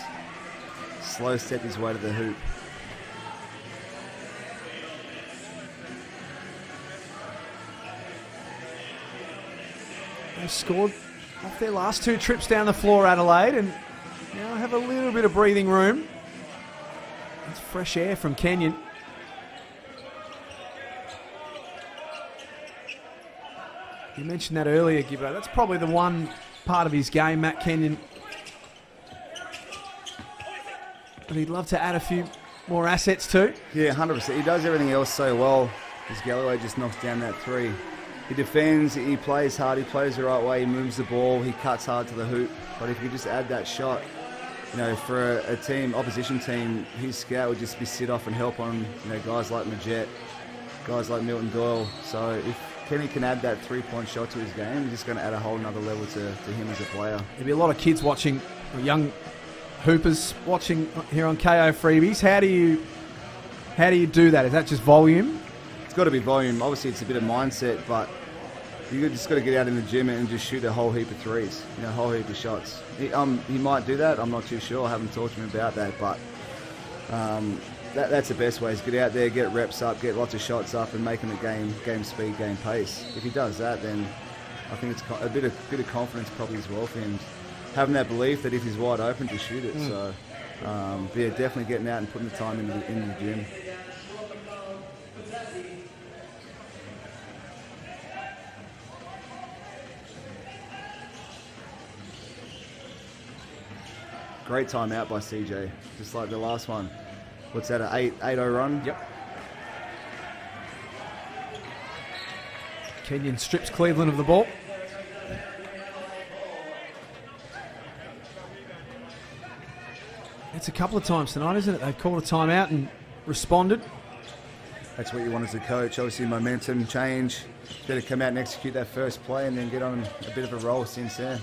Slow stepped his way to the hoop. They've scored off their last 2 trips down the floor, Adelaide, and now have a little bit of breathing room. It's fresh air from Kenyon. You mentioned that earlier, Gibbo. That's probably the one part of his game, Matt Kenyon. But he'd love to add a few more assets too. Yeah, 100%. He does everything else so well. As Galloway just knocks down that 3. He defends, he plays hard, he plays the right way, he moves the ball, he cuts hard to the hoop. But if you just add that shot, you know, for a team, opposition team, his scout would just be sit off and help on, you know, guys like Majet, guys like Milton Doyle. So if Kenny can add that 3-point shot to his game, he's just going to add a whole nother level to him as a player. There'll be a lot of kids watching, or young hoopers watching here on KO Freebies. How do you do that? Is that just volume? It's got to be volume. Obviously, it's a bit of mindset, but you just got to get out in the gym and just shoot a whole heap of threes, you know, a whole heap of shots. He might do that. I'm not too sure. I haven't talked to him about that, but that's the best way is get out there, get reps up, get lots of shots up, and making it game speed, game pace. If he does that, then I think it's a bit of confidence probably as well for him. Having that belief that if he's wide open, to shoot it. So, but yeah, definitely getting out and putting the time into the gym. Great timeout by CJ, just like the last one. What's that, an 8-0 run? Yep. Kenyon strips Cleveland of the ball. It's a couple of times tonight, isn't it? They've called a timeout and responded. That's what you want as a coach. Obviously, momentum change. Better come out and execute that first play and then get on a bit of a roll since then.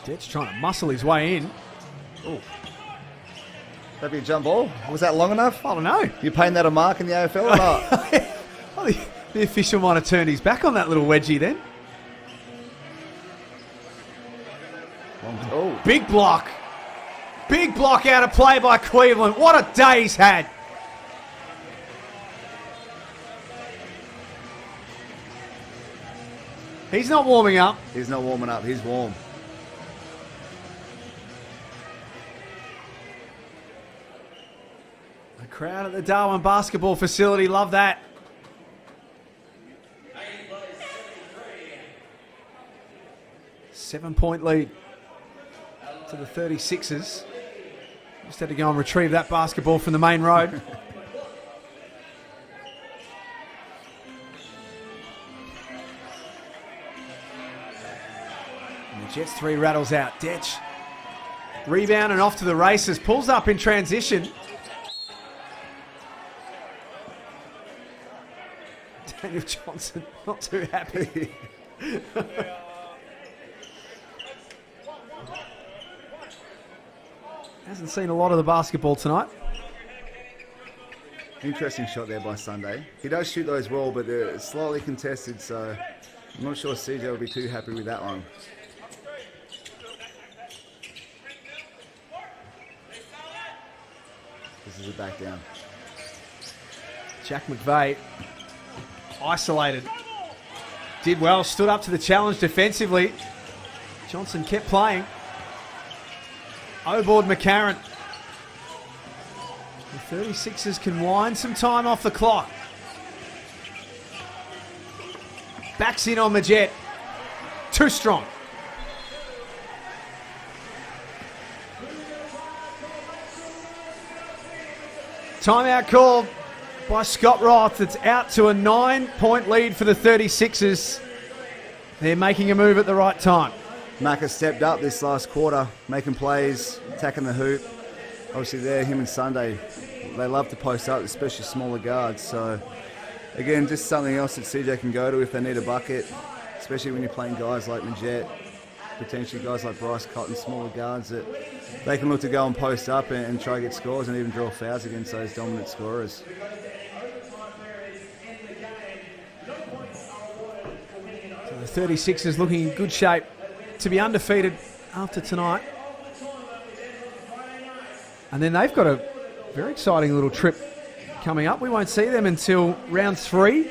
Detch trying to muscle his way in. Ooh. That'd be a jump ball. Was that long enough? I don't know. You paying that a mark in the AFL or not? Well, the official might have turned his back on that little wedgie then. Oh. Big block. Big block out of play by Cleveland. What a day he's had. He's not warming up. He's not warming up. He's warm. The crowd at the Darwin basketball facility love that. Seven-point lead to the 36ers. Just had to go and retrieve that basketball from the main road. And the Jets 3 rattles out. Detch. Rebound and off to the races. Pulls up in transition. Daniel Johnson not too happy. Hasn't seen a lot of the basketball tonight. Interesting shot there by Sunday. He does shoot those well, but they're slightly contested, so I'm not sure CJ will be too happy with that one. This is a back down. Jack McVeigh, isolated. Did well, stood up to the challenge defensively. Johnson kept playing. O'Board McCarran. The 36ers can wind some time off the clock. Backs in on Majet. Too strong. Timeout called by Scott Roth. It's out to a 9-point lead for the 36ers. They're making a move at the right time. Macca stepped up this last quarter, making plays, attacking the hoop. Obviously there, him and Sunday they love to post up, especially smaller guards. So again, just something else that CJ can go to if they need a bucket, especially when you're playing guys like Majet, potentially guys like Bryce Cotton, smaller guards that they can look to go and post up and try to get scores and even draw fouls against those dominant scorers. So the 36ers looking in good shape to be undefeated after tonight. And then they've got a very exciting little trip coming up. We won't see them until round 3.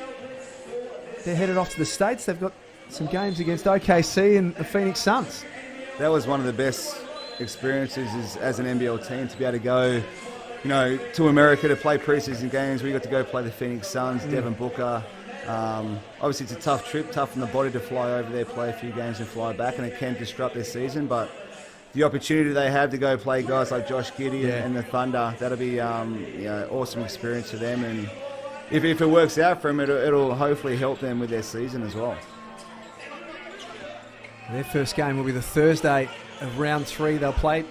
They're headed off to the States. They've got some games against OKC and the Phoenix Suns. That was one of the best experiences as an NBL team, to be able to go, to America to play preseason games. We got to go play the Phoenix Suns, Devin Booker. Obviously, it's a tough trip, tough on the body to fly over there, play a few games and fly back, and it can disrupt their season. But the opportunity they have to go play guys like Josh Giddey and the Thunder, that'll be awesome experience for them. And if it works out for them, it'll hopefully help them with their season as well. Their first game will be the Thursday of round 3. They'll play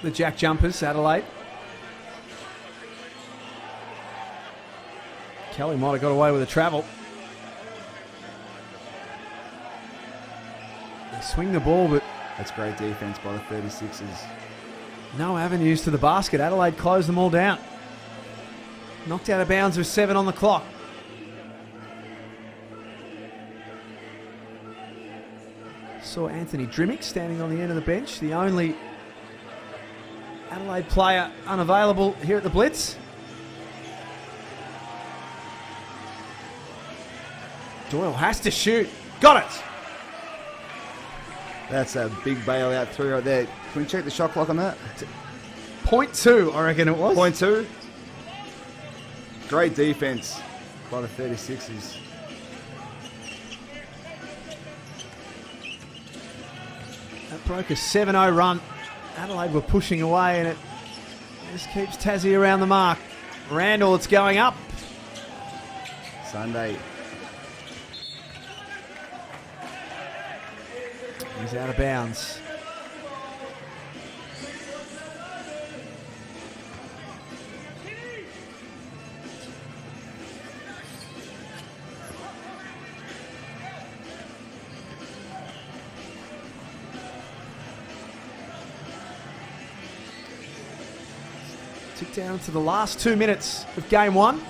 the JackJumpers, Adelaide. Kelly might have got away with a travel. They swing the ball, but that's great defense by the 36ers. No avenues to the basket. Adelaide closed them all down. Knocked out of bounds with 7 on the clock. Saw Anthony Drimmick standing on the end of the bench, the only Adelaide player unavailable here at the Blitz. Doyle has to shoot. Got it! That's a big bailout three right there. Can we check the shot clock on that? 0.2, I reckon it was. 0.2. Great defense by the 36ers. That broke a 7-0 run. Adelaide were pushing away, and it just keeps Tassie around the mark. Randall, it's going up. Sunday. He's out of bounds. Tick down to the last 2 minutes of game 1.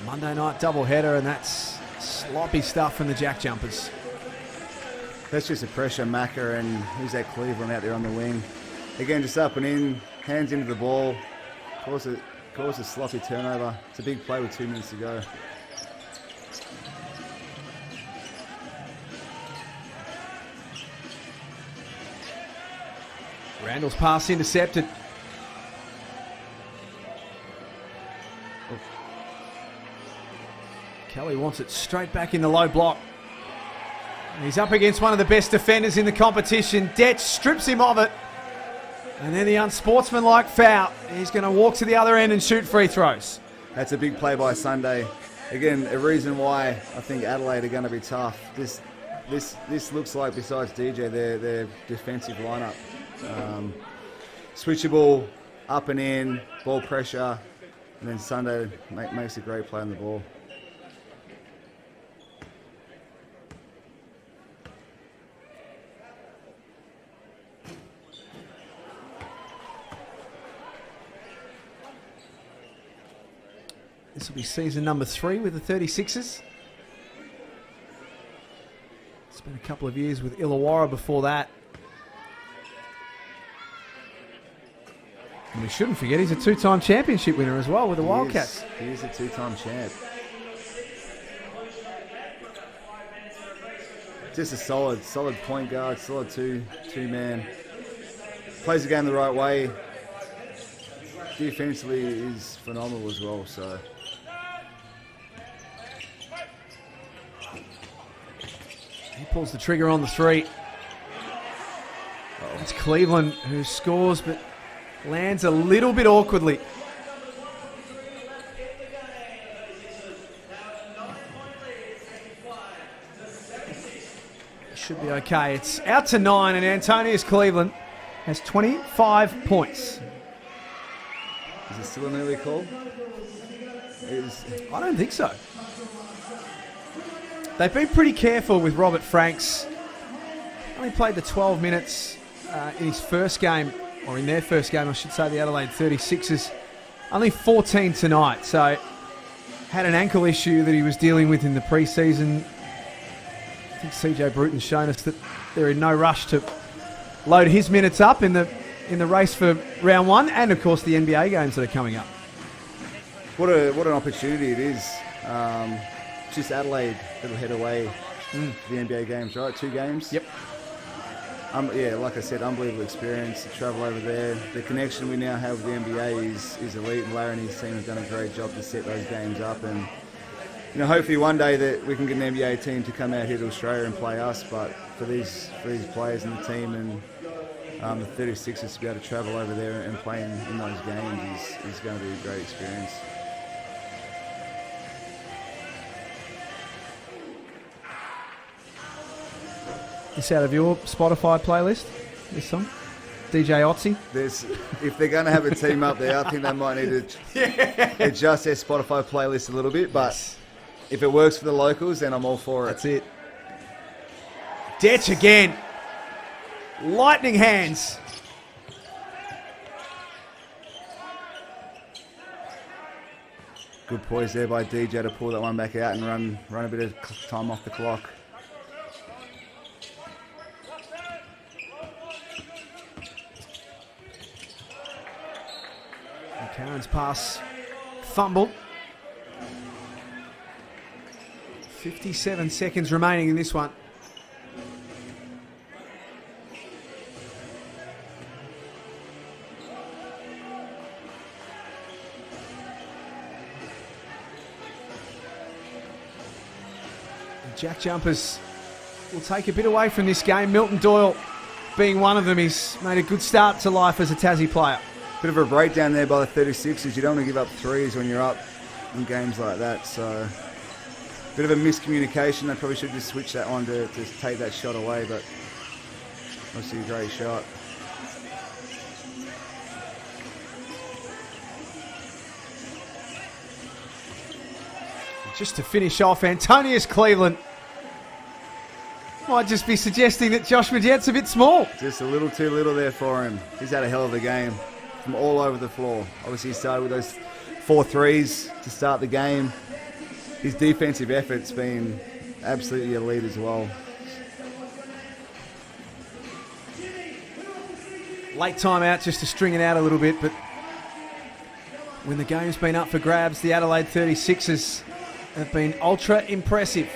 Monday night doubleheader, and that's sloppy stuff from the JackJumpers. That's just a pressure Macca, and who's that Cleveland out there on the wing? Again, just up and in, hands into the ball, cause a sloppy turnover. It's a big play with 2 minutes to go. Randall's pass intercepted. Kelly wants it straight back in the low block. He's up against one of the best defenders in the competition. Detch strips him of it. And then the unsportsmanlike foul. He's going to walk to the other end and shoot free throws. That's a big play by Sunday. Again, a reason why I think Adelaide are going to be tough. This looks like, besides DJ, their defensive lineup. Switchable, up and in, ball pressure, and then Sunday makes a great play on the ball. This will be season number 3 with the 36ers. Spent a couple of years with Illawarra before that. And we shouldn't forget he's a 2-time championship winner as well with the Wildcats. He is a 2-time champ. Just a solid point guard, solid two-man. Plays the game the right way. Defensively is phenomenal as well, so. He pulls the trigger on the 3. It's Cleveland who scores, but lands a little bit awkwardly. Should be okay. It's out to 9, and Antonius Cleveland has 25 points. Is it still an early call? I don't think so. They've been pretty careful with Robert Franks. Only played the 12 minutes in his first game, or in their first game, I should say, the Adelaide 36ers. Only 14 tonight, so had an ankle issue that he was dealing with in the preseason. I think CJ Bruton's shown us that they're in no rush to load his minutes up in the race for round one, and of course the NBA games that are coming up. What an opportunity it is. Just Adelaide that'll head away for the NBA games, right? 2 games? Yep. Yeah, like I said, unbelievable experience to travel over there. The connection we now have with the NBA is elite, and Larry and his team have done a great job to set those games up. And hopefully one day that we can get an NBA team to come out here to Australia and play us. But for these players and the team and the 36ers to be able to travel over there and play in those games is going to be a great experience. This out of your Spotify playlist, this song? DJ Otzi? If they're going to have a team up there, I think they might need to adjust their Spotify playlist a little bit. But if it works for the locals, then I'm all for it. That's it. Detch again. Lightning hands. Good poise there by DJ to pull that one back out and run a bit of time off the clock. Karen's pass fumbled. 57 seconds remaining in this one. The JackJumpers will take a bit away from this game. Milton Doyle being one of them. He's made a good start to life as a Tassie player. Bit of a breakdown there by the 36ers. You don't want to give up threes when you're up in games like that. So, bit of a miscommunication. They probably should just switch that on to take that shot away. But obviously a great shot. Just to finish off, Antonius Cleveland might just be suggesting that Josh Majette's a bit small. Just a little too little there for him. He's had a hell of a game from all over the floor. Obviously, he started with those 4 threes to start the game. His defensive effort's been absolutely elite as well. Late timeout just to string it out a little bit, but when the game's been up for grabs, the Adelaide 36ers have been ultra impressive.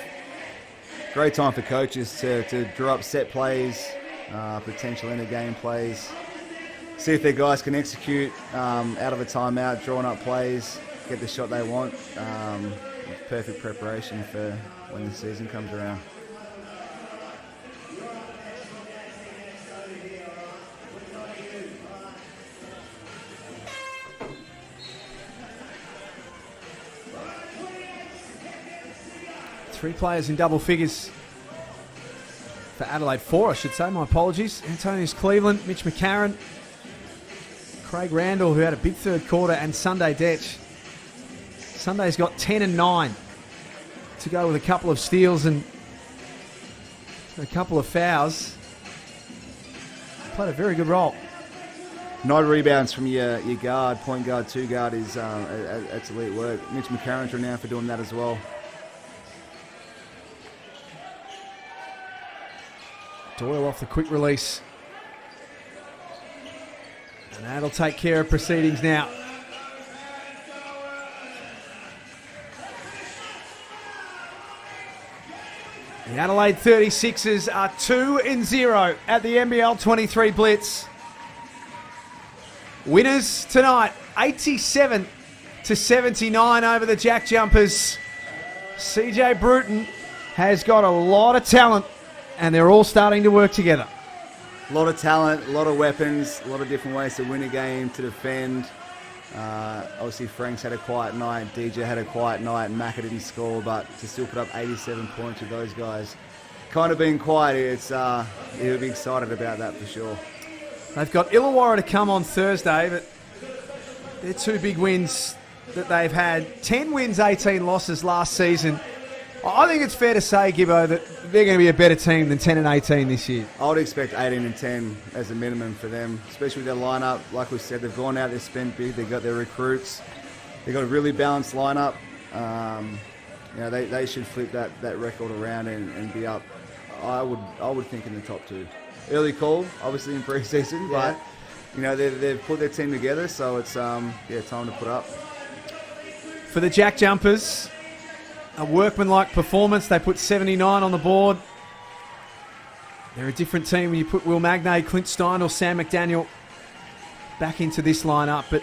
Great time for coaches to draw up set plays, potential end of game plays. See if their guys can execute out of a timeout, drawing up plays, get the shot they want. Perfect preparation for when the season comes around. Three players in double figures for Adelaide. 4, I should say. My apologies. Antonius Cleveland, Mitch McCarron, Craig Randall, who had a big third quarter, and Sunday Detch. Sunday's got 10 and 9 to go with a couple of steals and a couple of fouls. Played a very good role. 9 rebounds from your guard, point guard, 2 guard is that's elite work. Mitch McCarron's renowned for doing that as well. Doyle off the quick release. And that'll take care of proceedings now. The Adelaide 36ers are 2-0 at the NBL 23 Blitz. Winners tonight, 87-79 over the JackJumpers. CJ Bruton has got a lot of talent, and they're all starting to work together. A lot of talent, a lot of weapons, a lot of different ways to win a game, to defend. Obviously, Frank's had a quiet night, DJ had a quiet night, and Macca didn't score, but to still put up 87 points with those guys, kind of being quiet, he'll be excited about that for sure. They've got Illawarra to come on Thursday, but They're two big wins that they've had. 10 wins, 18 losses last season. I think it's fair to say, Gibbo, that they're going to be a better team than 10 and 18 this year. I would expect 18 and 10 as a minimum for them, especially with their lineup. Like we said, they've gone out, they've spent big, they've got their recruits. They've got a really balanced lineup. They should flip that record around and be up, I would think, in the top two. Early call, obviously, in pre-season, but they've put their team together, so it's time to put up. For the JackJumpers, a workmanlike performance. They put 79 on the board. They're a different team when you put Will Magnay, Clint Stein or Sam McDaniel back into this lineup. But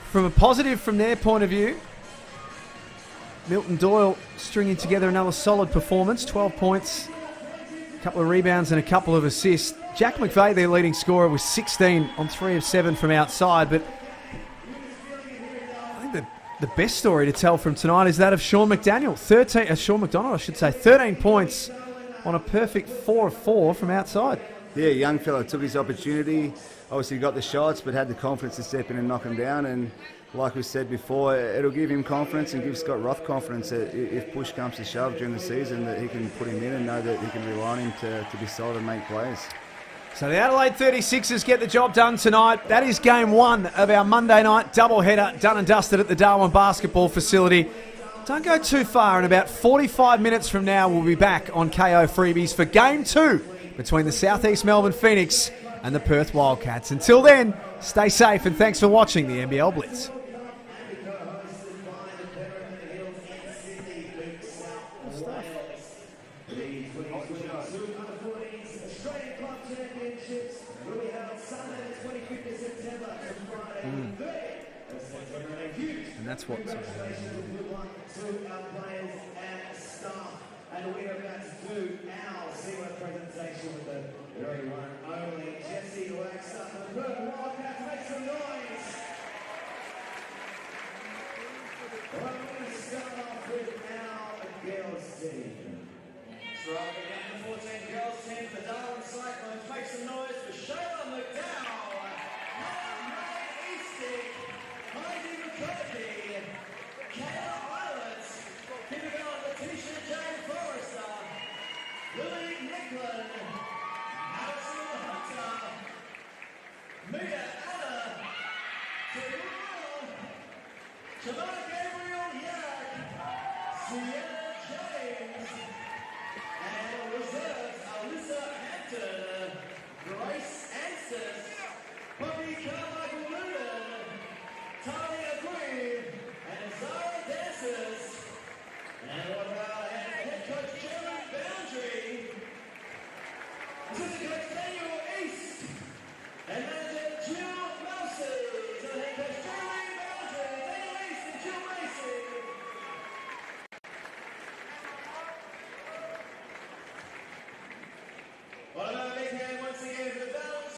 from a positive from their point of view, Milton Doyle stringing together another solid performance. 12 points, a couple of rebounds and a couple of assists. Jack McVeigh, their leading scorer, was 16 on 3 of 7 from outside. But I think the best story to tell from tonight is that of Sean McDonald, 13 points on a perfect 4 of 4 from outside. Yeah, young fella took his opportunity. Obviously got the shots, but had the confidence to step in and knock him down. And like we said before, it'll give him confidence and give Scott Roth confidence that if push comes to shove during the season, that he can put him in and know that he can rely on him to be solid and make plays. So the Adelaide 36ers get the job done tonight. That is game 1 of our Monday night doubleheader, done and dusted at the Darwin basketball facility. Don't go too far. In about 45 minutes from now, we'll be back on KO Freebies for game 2 between the South East Melbourne Phoenix and the Perth Wildcats. Until then, stay safe and thanks for watching the NBL Blitz. And that's what. And we're about to do our zero presentation with the very one and only Jesse Waxer from the Perth Wildcats. Make some noise. Well, we're going to start off with our girls team. So again, the 14 girls team, the Darwin Cyclones. Make some noise for Shayla McDowell, Hannah Eastig, Heidi McCarthy, Kayla